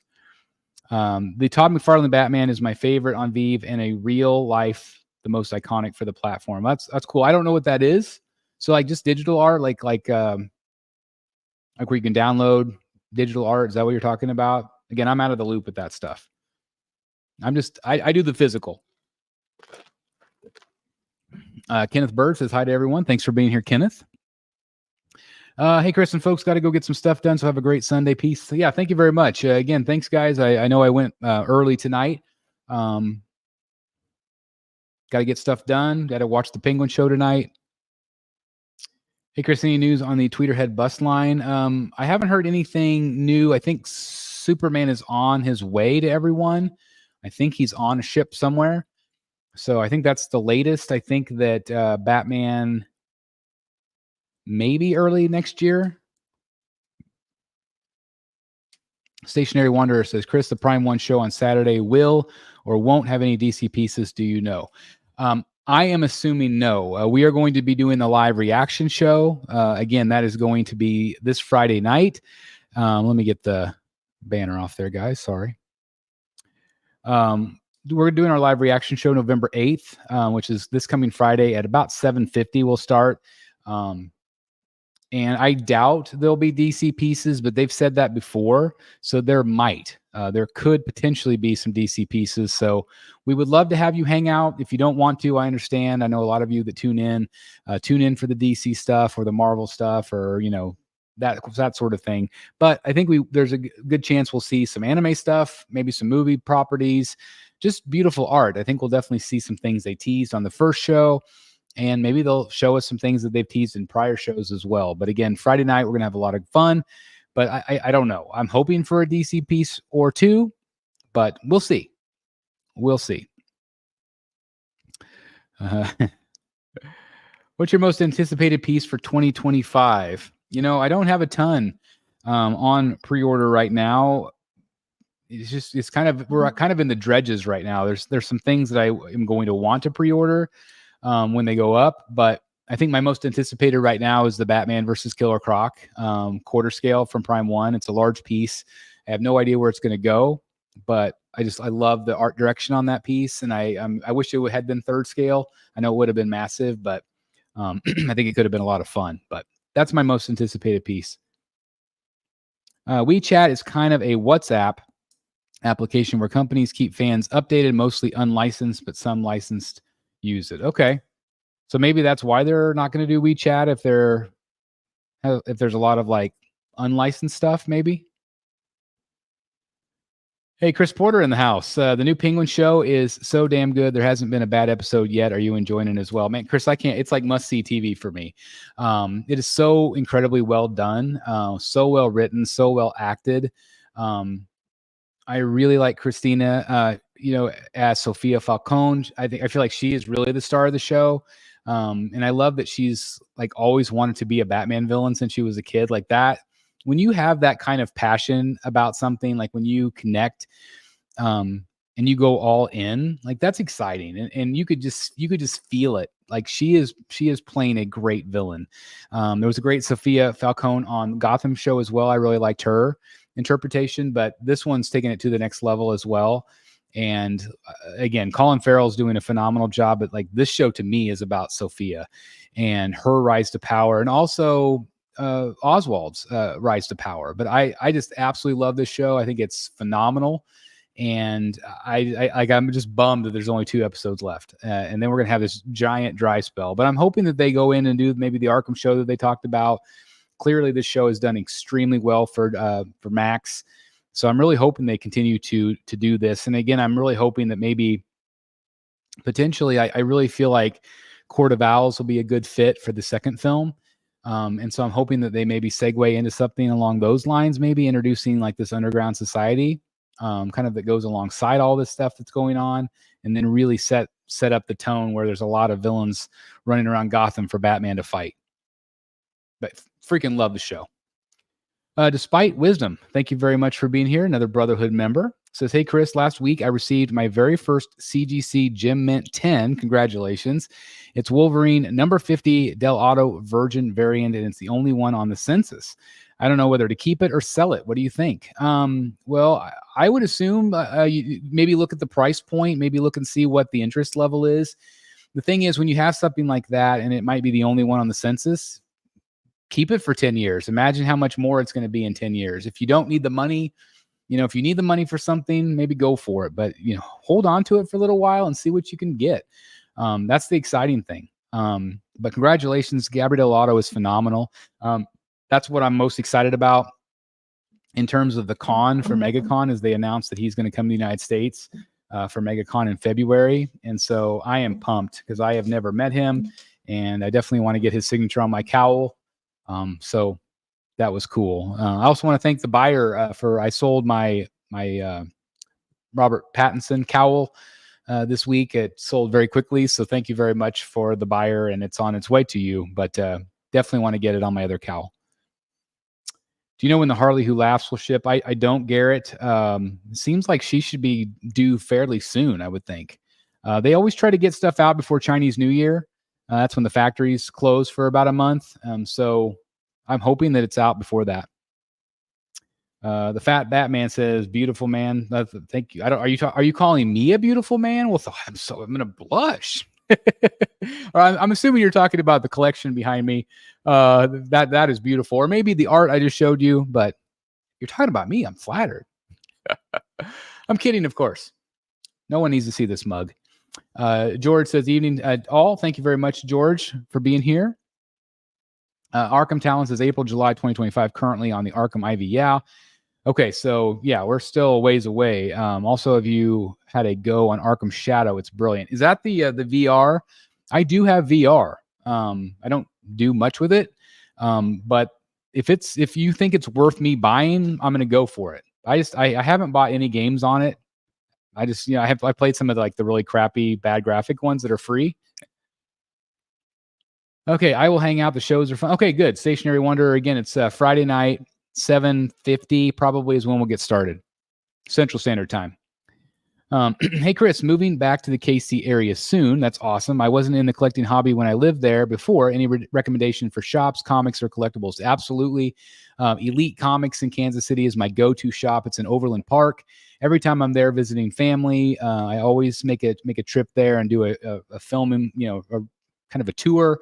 The Todd McFarlane Batman is my favorite on Vive and a real life, the most iconic for the platform. That's cool. I don't know what that is. So like just digital art, like where you can download digital art. Is that what you're talking about? Again, I'm out of the loop with that stuff. I do the physical. Kenneth Bird says hi to everyone. Thanks for being here, Kenneth. Hey, Chris and folks, got to go get some stuff done. So have a great Sunday. Peace. So, yeah, thank you very much. Again, thanks, guys. I know I went early tonight. Got to get stuff done. Got to watch the Penguin show tonight. Hey, Chris, any news on the Tweeterhead bus line? I haven't heard anything new. I think Superman is on his way to everyone. I think he's on a ship somewhere. So I think that's the latest. I think that Batman maybe early next year. Stationary Wanderer says, Chris, the Prime 1 show on Saturday will or won't have any DC pieces. Do you know? I am assuming no. We are going to be doing the live reaction show. Again, that is going to be this Friday night. Let me get the banner off there, guys. Sorry. We're doing our live reaction show November 8th, which is this coming Friday at about 7:50. We'll start. And I doubt there'll be DC pieces, but they've said that before. So there could potentially be some DC pieces. So we would love to have you hang out. If you don't want to, I understand. I know a lot of you that tune in for the DC stuff or the Marvel stuff or, you know, that sort of thing. But I think there's a good chance we'll see some anime stuff, maybe some movie properties, just beautiful art. I think we'll definitely see some things they teased on the first show. And maybe they'll show us some things that they've teased in prior shows as well. But again, Friday night, we're going to have a lot of fun. But I don't know. I'm hoping for a DC piece or two, but we'll see. We'll see. What's your most anticipated piece for 2025? You know, I don't have a ton on pre-order right now. We're kind of in the dredges right now. There's some things that I am going to want to pre-order when they go up, but I think my most anticipated right now is the Batman versus Killer Croc quarter scale from Prime 1. It's a large piece. I have no idea where it's going to go, but I love the art direction on that piece, and I wish it had been third scale. I know it would have been massive, but I think it could have been a lot of fun. But that's my most anticipated piece. WeChat is kind of a WhatsApp application where companies keep fans updated, mostly unlicensed, but some licensed use it. Okay. So maybe that's why they're not going to do WeChat if there's a lot of like unlicensed stuff, maybe. Hey, Chris Porter in the house. The new Penguin show is so damn good. There hasn't been a bad episode yet. Are you enjoying it as well? Man, Chris, I can't. It's like must-see TV for me. It is so incredibly well done, so well written, so well acted. I really like Christina, as Sophia Falcone. I feel like she is really the star of the show. And I love that she's like always wanted to be a Batman villain since she was a kid. Like that, when you have that kind of passion about something, like when you connect, and you go all in, like that's exciting. And you could just feel it like she is playing a great villain. There was a great Sophia Falcone on Gotham show as well. I really liked her interpretation, but this one's taking it to the next level as well. And again, Colin Farrell's doing a phenomenal job. But like this show to me is about Sophia and her rise to power, and also Oswald's rise to power. But I just absolutely love this show. I think it's phenomenal. And I'm just bummed that there's only 2 episodes left, and then we're gonna have this giant dry spell. But I'm hoping that they go in and do maybe the Arkham show that they talked about. Clearly, this show has done extremely well for Max, so I'm really hoping they continue to do this. And again, I'm really hoping that maybe potentially, I really feel like Court of Owls will be a good fit for the second film. And so I'm hoping that they maybe segue into something along those lines, maybe introducing like this underground society. Kind of that goes alongside all this stuff that's going on, and then really set up the tone where there's a lot of villains running around Gotham for Batman to fight. But freaking love the show. Despite Wisdom, thank you very much for being here. Another Brotherhood member says, hey, Chris, last week I received my very first CGC Gem Mint 10. Congratulations. It's Wolverine number 50 Del Auto Virgin variant, and it's the only one on the census. I don't know whether to keep it or sell it. What do you think? Well, I would assume you maybe look at the price point, maybe look and see what the interest level is. The thing is, when you have something like that and it might be the only one on the census, keep it for 10 years. Imagine how much more it's going to be in 10 years. If you don't need the money, if you need the money for something, maybe go for it. But, hold on to it for a little while and see what you can get. That's the exciting thing. But congratulations. Gabriel Auto is phenomenal. That's what I'm most excited about in terms of the con for MegaCon, is they announced that he's going to come to the United States for MegaCon in February. And so I am pumped because I have never met him, and I definitely want to get his signature on my cowl. So that was cool. I also want to thank the buyer I sold my Robert Pattinson cowl this week. It sold very quickly. So thank you very much for the buyer, and it's on its way to you, but definitely want to get it on my other cowl. Do you know when the Harley Who Laughs will ship? I don't, Garrett. It seems like she should be due fairly soon, I would think. They always try to get stuff out before Chinese New Year. That's when the factories close for about a month. So I'm hoping that it's out before that. The Fat Batman says, "Beautiful man." Thank you. Are you calling me a beautiful man? Well, I'm gonna blush. Or I'm assuming you're talking about the collection behind me. That is beautiful, or maybe the art I just showed you. But you're talking about me. I'm flattered. I'm kidding, of course. No one needs to see this mug. George says, "Evening all." Thank you very much, George, for being here. Arkham Talent says April, July 2025. Currently on the Arkham Ivy. Yeah. Okay, so yeah, we're still a ways away. Also, if you had a go on Arkham Shadow, it's brilliant. Is that the VR? I do have VR. I don't do much with it, but if you think it's worth me buying, I'm gonna go for it. I haven't bought any games on it. I played some of the really crappy, bad graphic ones that are free. Okay, I will hang out. The shows are fun. Okay, good. Stationary Wonder again. It's Friday night. 7:50 probably is when we'll get started. Central Standard Time. Hey, Chris, moving back to the KC area soon. That's awesome. I wasn't in the collecting hobby when I lived there before. Any recommendation for shops, comics, or collectibles? Absolutely. Elite Comics in Kansas City is my go-to shop. It's in Overland Park. Every time I'm there visiting family, I always make a trip there and do a filming, kind of a tour.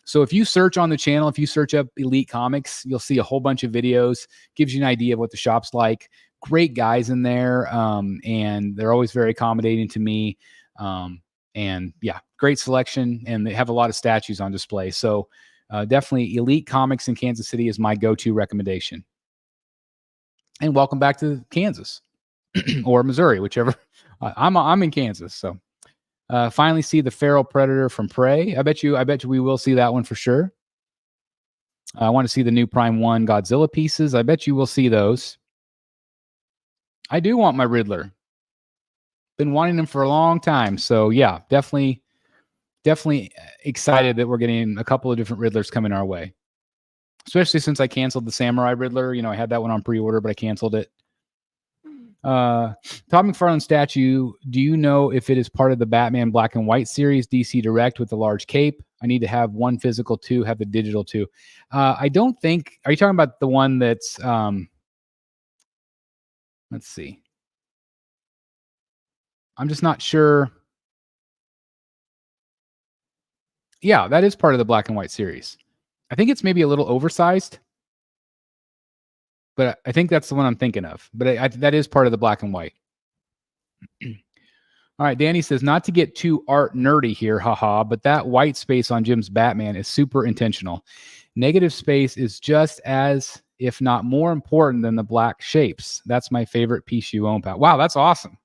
So if you search on the channel, if you search up Elite Comics, you'll see a whole bunch of videos, gives you an idea of what the shop's like. Great guys in there, and they're always very accommodating to me. And yeah, great selection, and they have a lot of statues on display. So definitely Elite Comics in Kansas City is my go-to recommendation. And welcome back to Kansas or Missouri, whichever. I'm in Kansas, so. Finally see the Feral Predator from Prey. I bet you we will see that one for sure. I want to see the new Prime 1 Godzilla pieces. I bet you will see those. I do want my Riddler. Been wanting him for a long time. So yeah, definitely excited that we're getting a couple of different Riddlers coming our way. Especially since I canceled the Samurai Riddler. I had that one on pre-order, but I canceled it. Todd McFarlane statue. Do you know if it is part of the Batman Black and White series, DC Direct with the large cape? I need to have one physical too, have the digital too. I don't think. Are you talking about the one that's? Let's see. I'm just not sure. Yeah, that is part of the Black and White series. I think it's maybe a little oversized, but I think that's the one I'm thinking of. But that is part of the Black and White. All right, Danny says, not to get too art nerdy here, haha, but that white space on Jim's Batman is super intentional. Negative space is just as, if not more important than the black shapes. That's my favorite piece you own, Pat. Wow, that's awesome.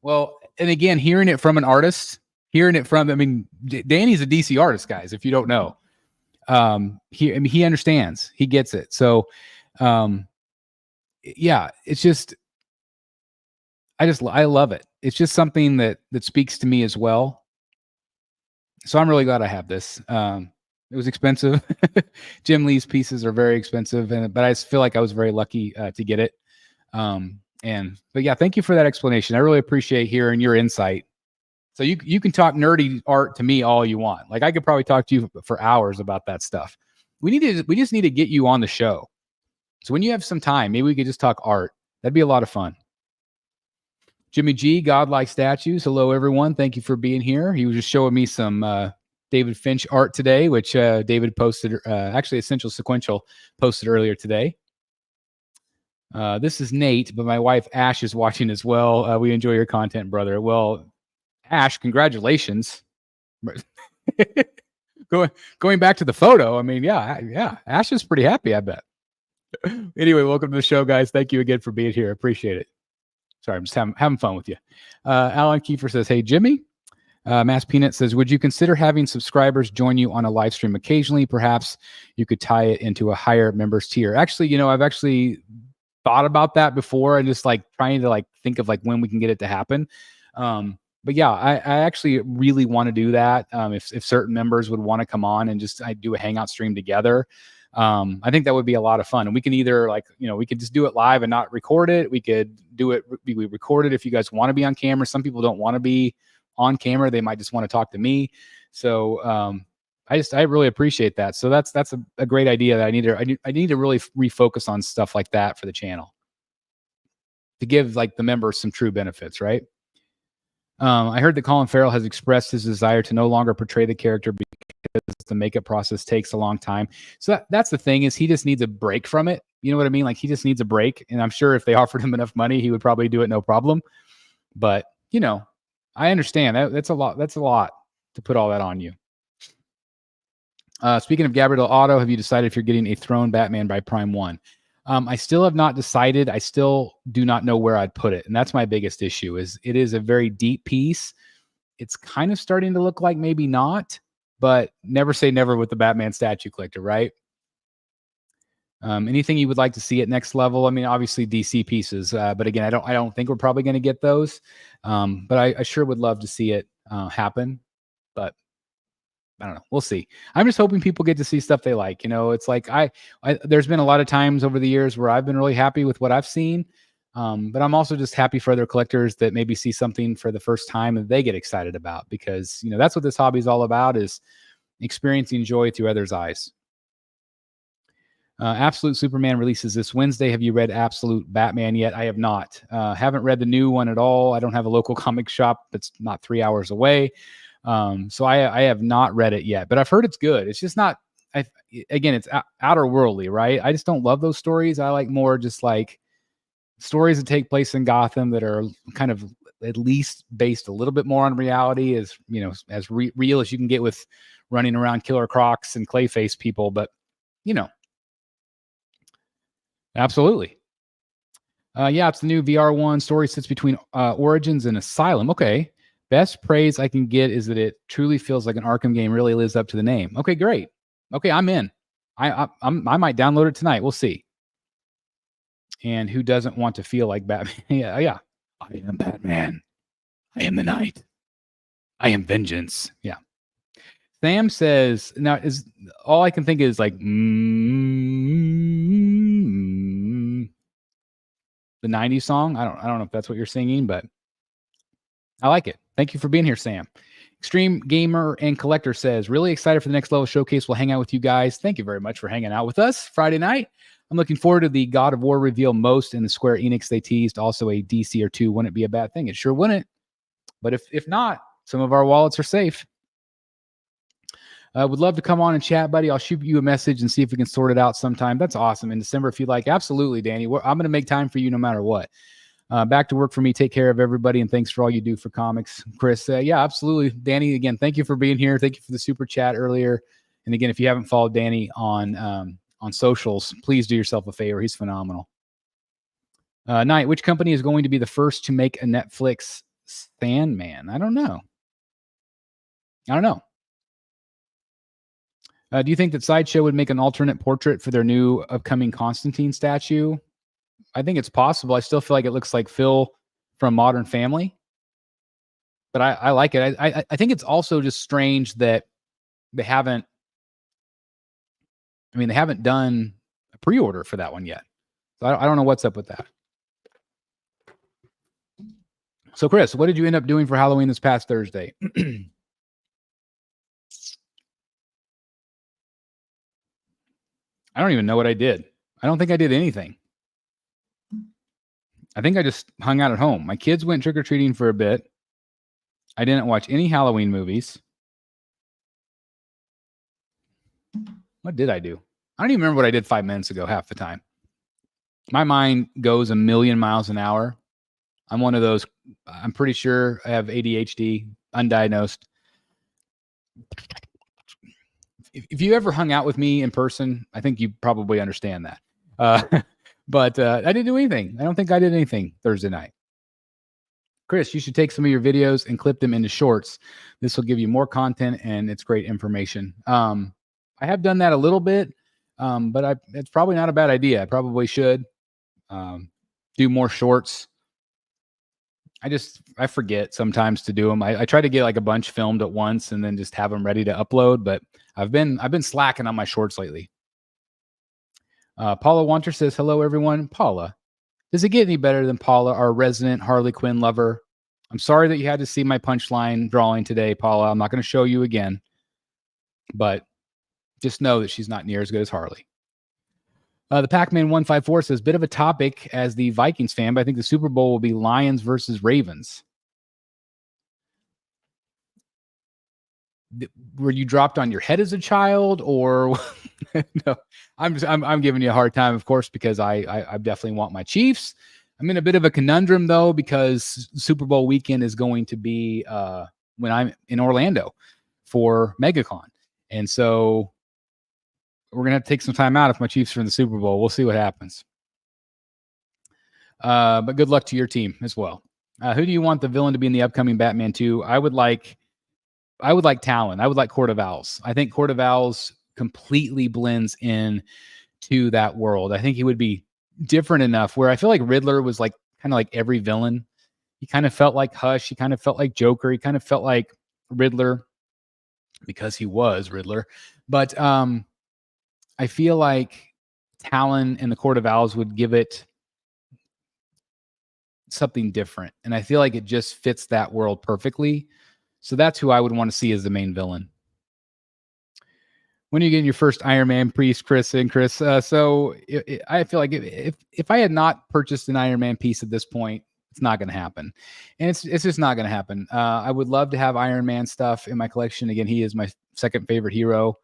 Well, and again, hearing it from an artist, Danny's a DC artist, guys, if you don't know. He understands. He gets it. So, yeah, it's just, I love it. It's just something that speaks to me as well. So I'm really glad I have this. It was expensive. Jim Lee's pieces are very expensive, but I feel like I was very lucky to get it. But yeah, thank you for that explanation. I really appreciate hearing your insight. So you can talk nerdy art to me all you want. Like I could probably talk to you for hours about that stuff. We just need to get you on the show. So when you have some time, maybe we could just talk art. That'd be a lot of fun. Jimmy G, Godlike Statues. Hello, everyone. Thank you for being here. He was just showing me some David Finch art today, which David posted, actually Essential Sequential posted earlier today. This is Nate, but my wife Ash is watching as well. We enjoy your content, brother. Well, Ash, congratulations. Going back to the photo, I mean, yeah. Ash is pretty happy, I bet. Anyway, welcome to the show, guys. Thank you again for being here. Appreciate it. Sorry, I'm just having fun with you. Alan Kiefer says, hey, Jimmy. Mass Peanut says, would you consider having subscribers join you on a live stream occasionally? Perhaps you could tie it into a higher members tier. Actually, I've actually thought about that before and just like trying to like think of like when we can get it to happen. But yeah, I actually really want to do that. If certain members would want to come on and just do a Hangout stream together. I think that would be a lot of fun. And we can either we could just do it live and not record it. We could do it. We record it if you guys want to be on camera. Some people don't want to be on camera. They might just want to talk to me. So, I really appreciate that. So that's a great idea that I need to really refocus on stuff like that for the channel to give like the members some true benefits. Right. I heard that Colin Farrell has expressed his desire to no longer portray the character because the makeup process takes a long time. So that's the thing, is he just needs a break from it. You know what I mean? Like he just needs a break. And I'm sure if they offered him enough money, he would probably do it no problem. But I understand that's a lot. That's a lot to put all that on you. Speaking of Gabriel Otto, have you decided if you're getting a Throne Batman by Prime 1? I still have not decided. I still do not know where I'd put it. And that's my biggest issue. Is it is a very deep piece. It's kind of starting to look like maybe not, but never say never with the Batman statue collector, right? Anything you would like to see at next level? I mean, obviously DC pieces, but again, I don't think we're probably going to get those. But I sure would love to see it happen. But I don't know. We'll see. I'm just hoping people get to see stuff they like. It's like there's been a lot of times over the years where I've been really happy with what I've seen. But I'm also just happy for other collectors that maybe see something for the first time and they get excited about, because, that's what this hobby is all about, is experiencing joy through others' eyes. Absolute Superman releases this Wednesday. Have you read Absolute Batman yet? I have not. Haven't read the new one at all. I don't have a local comic shop that's not 3 hours away. So I have not read it yet, but I've heard it's good. It's just not, again, it's outer worldly, right? I just don't love those stories. I like more just like stories that take place in Gotham that are kind of at least based a little bit more on reality, as real as you can get with running around Killer Crocs and Clayface people. But absolutely. Yeah, it's the new VR1 story, sits between Origins and Asylum. Okay. Best praise I can get is that it truly feels like an Arkham game, really lives up to the name. Okay, great. Okay, I'm in. I might download it tonight. We'll see. And who doesn't want to feel like Batman? yeah. I am Batman. I am the night. I am vengeance. Yeah. Sam says, now is all I can think is like, the 90s song. I don't know if that's what you're singing, but I like it. Thank you for being here, Sam. Extreme Gamer and Collector says, really excited for the next level showcase. We'll hang out with you guys. Thank you very much for hanging out with us Friday night. I'm looking forward to the God of War reveal most in the Square Enix they teased. Also a DC or two wouldn't be a bad thing. It sure wouldn't. But if not, some of our wallets are safe. Would love to come on and chat, buddy. I'll shoot you a message and see if we can sort it out sometime. That's awesome. In December, if you like. Absolutely, Danny. I'm going to make time for you no matter what. Back to work for me. Take care of everybody, and thanks for all you do for comics. Chris, yeah, absolutely. Danny, again, thank you for being here. Thank you for the super chat earlier. And again, if you haven't followed Danny on socials, please do yourself a favor. He's phenomenal. Knight, which company is going to be the first to make a Netflix Sandman? I don't know. Do you think that Sideshow would make an alternate portrait for their new upcoming Constantine statue? I think it's possible. I still feel like it looks like Phil from Modern Family, but I like it. I think it's also just strange that they haven't done a pre-order for that one yet. So I don't know what's up with that. So Chris, what did you end up doing for Halloween this past Thursday? I don't even know what I did. I don't think I did anything. I think I just hung out at home. My kids went trick-or-treating for a bit. I didn't watch any Halloween movies. What did I do? I don't even remember what I did 5 minutes ago, half the time. My mind goes a million miles an hour. I'm one of those, I'm pretty sure I have ADHD, undiagnosed. If you ever hung out with me in person, I think you probably understand that. But I didn't do anything. I don't think I did anything Thursday night. Chris, you should take some of your videos and clip them into shorts. This will give you more content and it's great information. I have done that a little bit, but it's probably not a bad idea. I probably should do more shorts. I forget sometimes to do them. I try to get like a bunch filmed at once and then just have them ready to upload, but I've been slacking on my shorts lately. Paula Wanter says, hello, everyone. Paula, does it get any better than Paula, our resident Harley Quinn lover? I'm sorry that you had to see my punchline drawing today, Paula. I'm not going to show you again, but just know that she's not near as good as Harley. The Pac-Man 154 says, bit of a topic as the Vikings fan, but I think the Super Bowl will be Lions versus Ravens. Were you dropped on your head as a child, or no? I'm giving you a hard time, of course, because I definitely want my Chiefs. I'm in a bit of a conundrum though, because Super Bowl weekend is going to be when I'm in Orlando for MegaCon, and so we're gonna have to take some time out if my Chiefs are in the Super Bowl. We'll see what happens. But good luck to your team as well. Who do you want the villain to be in the upcoming Batman 2? I would like Talon. I would like Court of Owls. I think Court of Owls completely blends in to that world. I think he would be different enough where I feel like Riddler was like kind of like every villain. He kind of felt like Hush. He kind of felt like Joker. He kind of felt like Riddler because he was Riddler. But I feel like Talon and the Court of Owls would give it something different. And I feel like it just fits that world perfectly. So that's who I would want to see as the main villain. When are you getting your first Iron Man piece, Chris and Chris? I feel like if I had not purchased an Iron Man piece at this point, it's not going to happen. And it's just not going to happen. I would love to have Iron Man stuff in my collection. Again, he is my second favorite hero.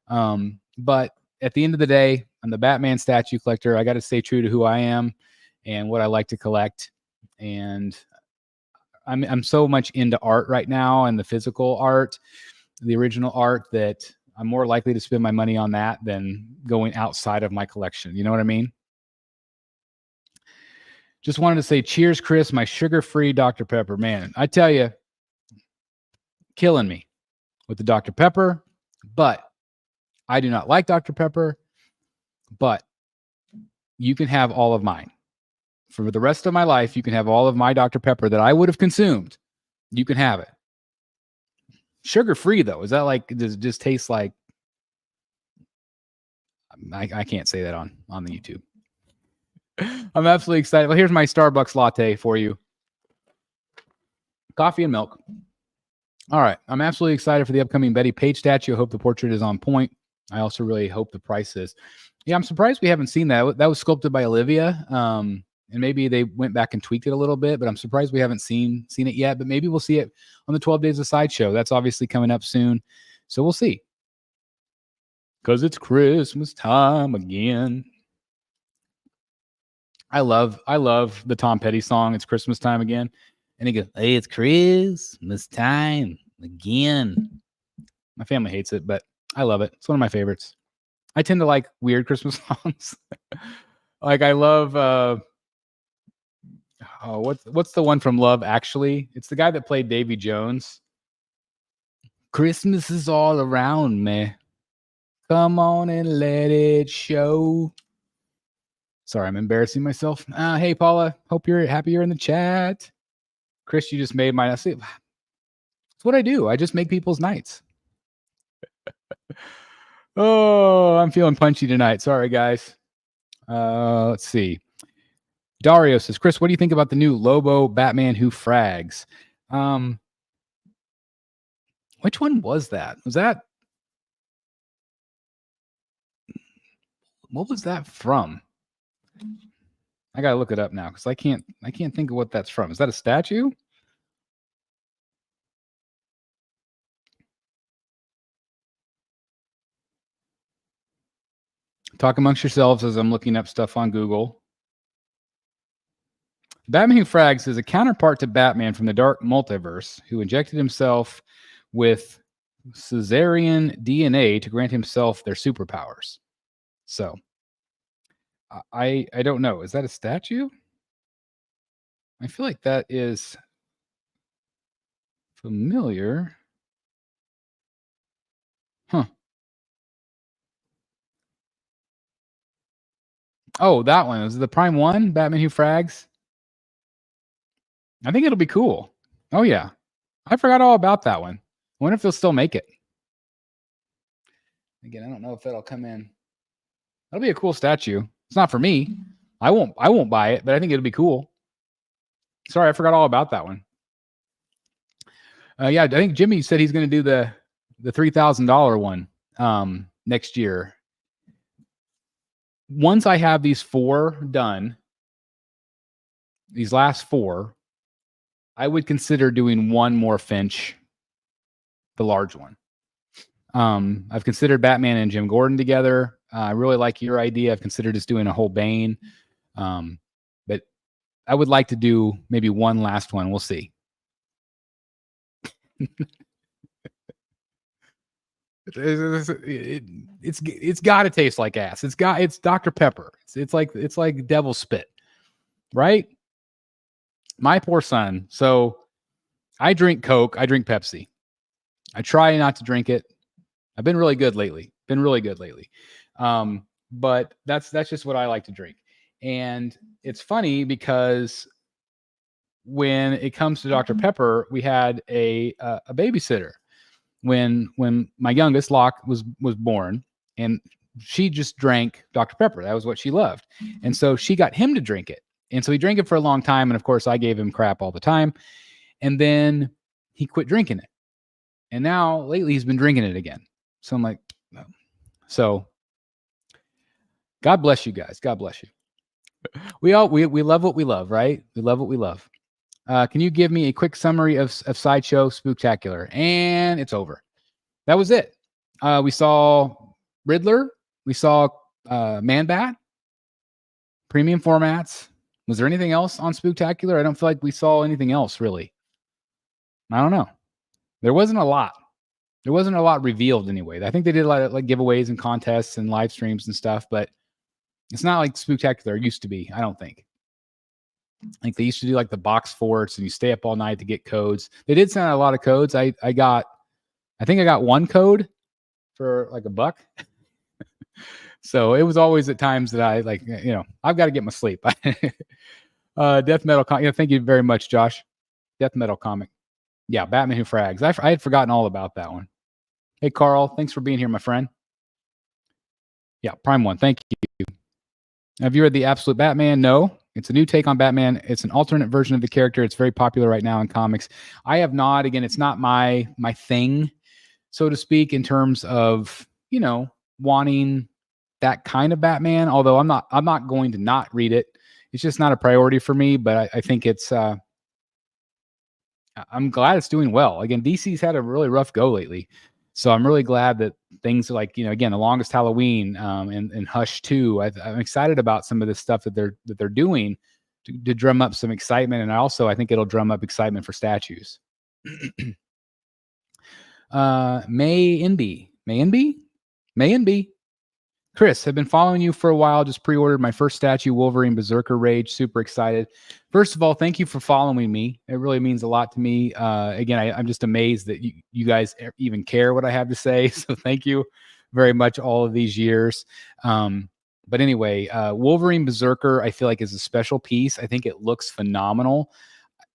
But at the end of the day, I'm the Batman statue collector. I got to stay true to who I am and what I like to collect. And I'm so much into art right now and the physical art, the original art, that I'm more likely to spend my money on that than going outside of my collection. You know what I mean? Just wanted to say cheers, Chris, my sugar-free Dr. Pepper. Man, I tell you, killing me with the Dr. Pepper, but I do not like Dr. Pepper, but you can have all of mine. For the rest of my life, you can have all of my Dr. Pepper that I would have consumed. You can have it. Sugar-free, though. Is that like, does it just taste like, I can't say that on the YouTube. I'm absolutely excited. Well, here's my Starbucks latte for you. Coffee and milk. All right. I'm absolutely excited for the upcoming Betty Page statue. I hope the portrait is on point. I also really hope the price is. Yeah, I'm surprised we haven't seen that. That was sculpted by Olivia. And maybe they went back and tweaked it a little bit, but I'm surprised we haven't seen it yet. But maybe we'll see it on the 12 Days of Sideshow. That's obviously coming up soon. So we'll see. Because it's Christmas time again. I love the Tom Petty song. It's Christmas time again. And he goes, hey, it's Christmas time again. My family hates it, but I love it. It's one of my favorites. I tend to like weird Christmas songs. Like I love what's the one from Love Actually? It's the guy that played Davy Jones. Christmas is all around me. Come on and let it show. Sorry, I'm embarrassing myself. Hey, Paula. Hope you're happy you're in the chat. Chris, you just made my... That's what I do. I just make people's nights. Oh, I'm feeling punchy tonight. Sorry, guys. Let's see. Dario says, Chris, what do you think about the new Lobo Batman Who Frags? Which one was that? What was that from? I gotta look it up now because I can't think of what that's from. Is that a statue? Talk amongst yourselves as I'm looking up stuff on Google. Batman Who Frags is a counterpart to Batman from the Dark Multiverse who injected himself with Caesarean DNA to grant himself their superpowers. So, I don't know. Is that a statue? I feel like that is familiar. Huh. Oh, that one. Is it the Prime 1? Batman Who Frags? I think it'll be cool. Oh, yeah. I forgot all about that one. I wonder if they'll still make it. Again, I don't know if that'll come in. That'll be a cool statue. It's not for me. I won't buy it, but I think it'll be cool. Sorry, I forgot all about that one. Yeah, I think Jimmy said he's going to do the $3,000 one next year. Once I have these 4 done, these last 4, I would consider doing one more Finch, the large one. I've considered Batman and Jim Gordon together. I really like your idea. I've considered just doing a whole Bane. But I would like to do maybe one last one. We'll see. It's got to taste like ass. It's Dr. Pepper. It's like devil spit, right? My poor son. So I drink Coke. I drink Pepsi. I try not to drink it. I've been really good lately. But that's just what I like to drink. And it's funny because when it comes to Dr. Pepper, we had a babysitter when my youngest Locke was born, and she just drank Dr. Pepper. That was what she loved. And so she got him to drink it. And so he drank it for a long time. And of course, I gave him crap all the time. And then he quit drinking it. And now lately he's been drinking it again. So I'm like, no. So God bless you guys. God bless you. We love what we love, right? We love what we love. Can you give me a quick summary of Sideshow Spooktacular? And it's over. That was it. We saw Riddler. We saw Man-Bat. Premium formats. Was there anything else on Spooktacular? I don't feel like we saw anything else, really. I don't know. There wasn't a lot. There wasn't a lot revealed anyway. I think they did a lot of like giveaways and contests and live streams and stuff, but it's not like Spooktacular used to be, I don't think. Like they used to do like the box forts and you stay up all night to get codes. They did send out a lot of codes. I think I got one code for like $1. So it was always at times that I like, I've got to get my sleep. Death Metal comic. Thank you very much, Josh. Death Metal comic. Yeah, Batman Who Frags. I had forgotten all about that one. Hey, Carl. Thanks for being here, my friend. Yeah, Prime 1. Thank you. Have you read The Absolute Batman? No. It's a new take on Batman. It's an alternate version of the character. It's very popular right now in comics. I have not. Again, it's not my thing, so to speak, in terms of, wanting that kind of Batman. Although I'm not going to not read it. It's just not a priority for me. But I think it's. I'm glad it's doing well. Again, DC's had a really rough go lately, so I'm really glad that things like, again, The Longest Halloween, and Hush 2. I'm excited about some of this stuff that they're doing to drum up some excitement, and I think it'll drum up excitement for statues. May NB. Chris, have been following you for a while. Just pre-ordered my first statue, Wolverine Berserker Rage. Super excited. First of all, thank you for following me. It really means a lot to me. Again, I'm just amazed that you guys even care what I have to say. So thank you very much all of these years. But anyway, Wolverine Berserker, I feel like, is a special piece. I think it looks phenomenal.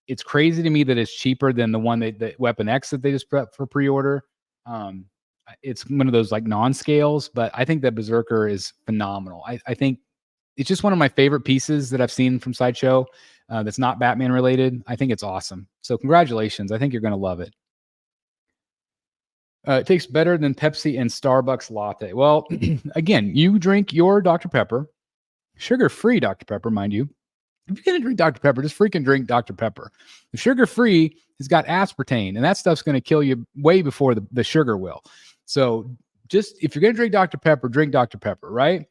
It's crazy to me that it's cheaper than the one that Weapon X that they just put up for pre-order. It's one of those like non-scales, but I think that Berserker is phenomenal. I think it's just one of my favorite pieces that I've seen from Sideshow that's not Batman related. I think it's awesome. So congratulations. I think you're going to love it. It tastes better than Pepsi and Starbucks latte. Well, again, you drink your Dr. Pepper, sugar-free Dr. Pepper, mind you. If you're going to drink Dr. Pepper, just freaking drink Dr. Pepper. The sugar-free has got aspartame, and that stuff's going to kill you way before the sugar will. So just, if you're going to drink Dr. Pepper, right?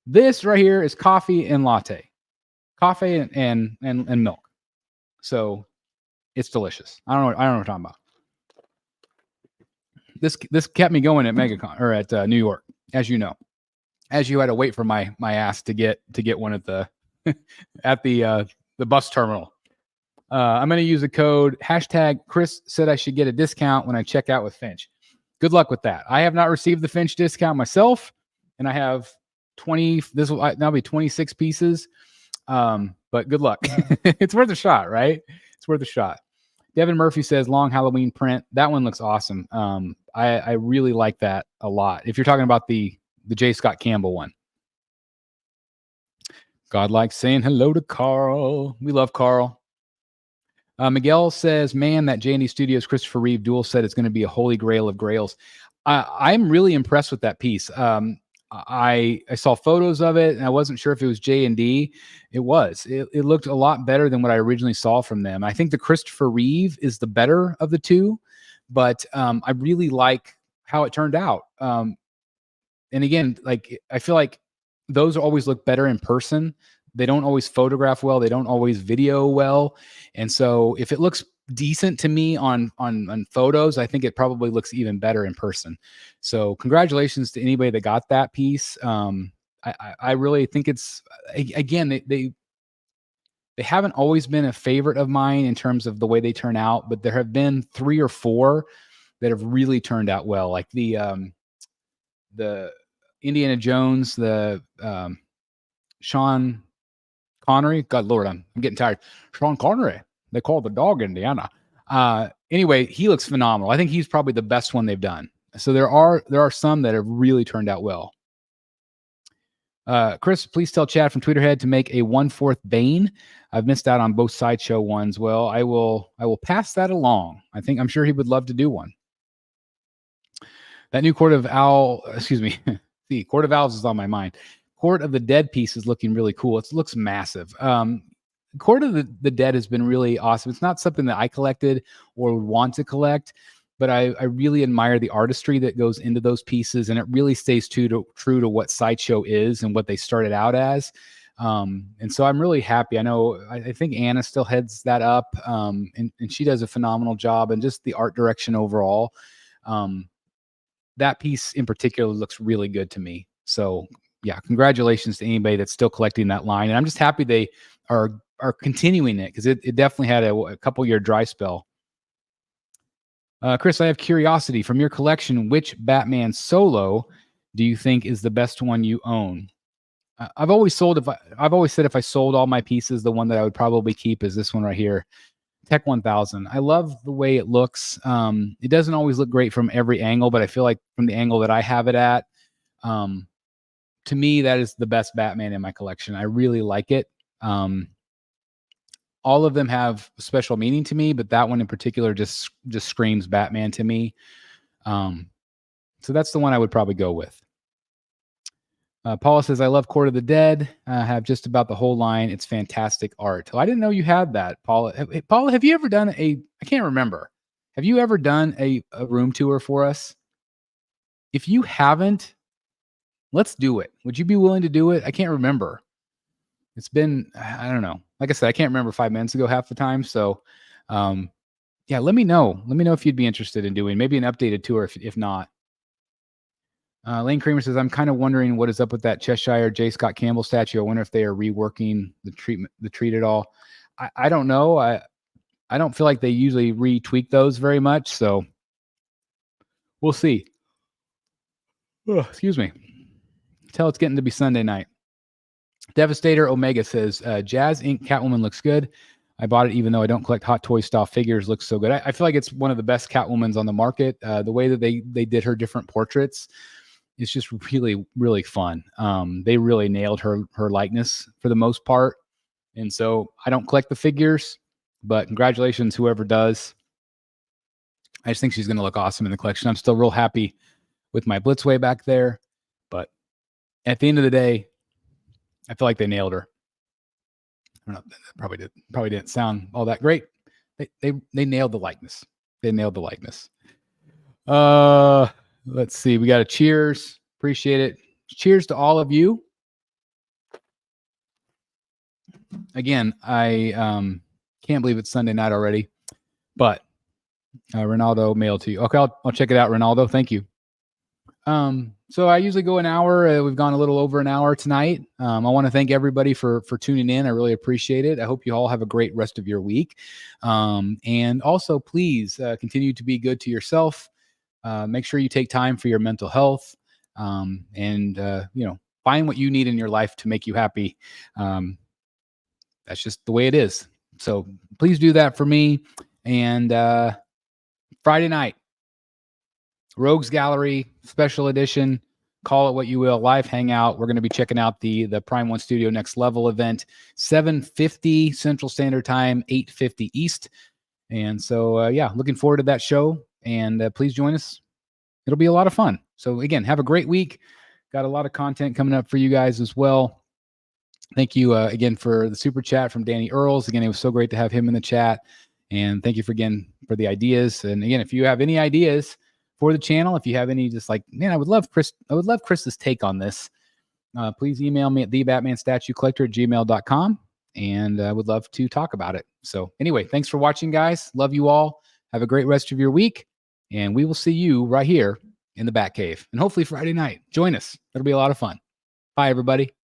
This right here is coffee and latte. Coffee and milk. So it's delicious. I don't know what I'm talking about. This kept me going at MegaCon, or at New York, as you know. As you had to wait for my ass to get one at the at the bus terminal. I'm going to use a code # Chris said I should get a discount when I check out with Finch. Good luck with that. I have not received the Finch discount myself, and I have 20. This will now be 26 pieces. But good luck. It's worth a shot, right? It's worth a shot. Devin Murphy says long Halloween print. That one looks awesome. I really like that a lot. If you're talking about the J. Scott Campbell one. God likes saying hello to Carl. We love Carl. Miguel says, man, that J&D Studios Christopher Reeve dual set is going to be a holy grail of grails. I'm really impressed with that piece. I saw photos of it, and I wasn't sure if it was J&D. It was. It looked a lot better than what I originally saw from them. I think the Christopher Reeve is the better of the two, but I really like how it turned out. And again, like, I feel like those always look better in person. They don't always photograph well. They don't always video well. And so if it looks decent to me on photos, I think it probably looks even better in person. So congratulations to anybody that got that piece. I really think it's, again, they haven't always been a favorite of mine in terms of the way they turn out, but there have been 3 or 4 that have really turned out well. Like the Indiana Jones, the Sean Connery. God Lord, I'm getting tired. Sean Connery. They call the dog Indiana. Anyway, he looks phenomenal. I think he's probably the best one they've done. So there are some that have really turned out well. Chris, please tell Chad from Tweeterhead to make a 1/4 Bane. I've missed out on both Sideshow ones. Well, I will pass that along. I'm sure he would love to do one. That new Court of Owls is on my mind. Court of the Dead piece is looking really cool. It looks massive. Court of the Dead has been really awesome. It's not something that I collected or would want to collect, but I really admire the artistry that goes into those pieces, and it really stays true to what Sideshow is and what they started out as. And so I'm really happy. I think Anna still heads that up, and she does a phenomenal job, and just the art direction overall. That piece in particular looks really good to me. So yeah, congratulations to anybody that's still collecting that line. And I'm just happy they are continuing it, because it definitely had a couple year dry spell. Chris, I have curiosity from your collection. Which Batman solo do you think is the best one you own? I've always said if I sold all my pieces, the one that I would probably keep is this one right here, Tech 1000. I love the way it looks. It doesn't always look great from every angle, but I feel like from the angle that I have it at, to me, that is the best Batman in my collection. I really like it. All of them have special meaning to me, but that one in particular just screams Batman to me. So that's the one I would probably go with. Paula says, I love Court of the Dead. I have just about the whole line. It's fantastic art. Oh, I didn't know you had that, Paula. Paula, have you ever done I can't remember. Have you ever done a room tour for us? If you haven't, let's do it. Would you be willing to do it? I can't remember. It's been, I don't know. Like I said, I can't remember 5 minutes ago half the time. So, yeah, let me know. Let me know if you'd be interested in doing maybe an updated tour if not. Lane Kramer says, I'm kind of wondering what is up with that Cheshire J. Scott Campbell statue. I wonder if they are reworking the treat at all. I don't know. I don't feel like they usually retweak those very much. So we'll see. Oh, excuse me. Tell it's getting to be Sunday night. Devastator Omega says, Jazz Inc. Catwoman looks good. I bought it even though I don't collect Hot Toy style figures. Looks so good. I feel like it's one of the best Catwomans on the market. The way that they did her different portraits, it's just really, really fun. They really nailed her likeness for the most part. And so I don't collect the figures, but congratulations, whoever does. I just think she's going to look awesome in the collection. I'm still real happy with my Blitzway back there. But at the end of the day, I feel like they nailed her. I don't know, probably didn't sound all that great. They nailed the likeness. They nailed the likeness. Let's see. We got a cheers. Appreciate it. Cheers to all of you. Again, I can't believe it's Sunday night already. But Ronaldo mailed to you. Okay, I'll check it out, Ronaldo. Thank you. So I usually go an hour. We've gone a little over an hour tonight. I want to thank everybody for tuning in. I really appreciate it. I hope you all have a great rest of your week. And also, please continue to be good to yourself. Make sure you take time for your mental health. And find what you need in your life to make you happy. That's just the way it is. So please do that for me. And Friday night, Rogues Gallery, special edition, call it what you will, live hangout. We're going to be checking out the Prime One Studio Next Level event, 7:50 Central Standard Time, 8:50 East. And so, looking forward to that show. And please join us. It'll be a lot of fun. So again, have a great week. Got a lot of content coming up for you guys as well. Thank you again for the super chat from Danny Earls. Again, it was so great to have him in the chat. And thank you for the ideas. And again, if you have any ideas for the channel, if you have any, just like, man, I would love Chris's take on this. Please email me at thebatmanstatuecollector@gmail.com. And I would love to talk about it. So anyway, thanks for watching, guys. Love you all. Have a great rest of your week. And we will see you right here in the Batcave. And hopefully Friday night. Join us. It'll be a lot of fun. Bye, everybody.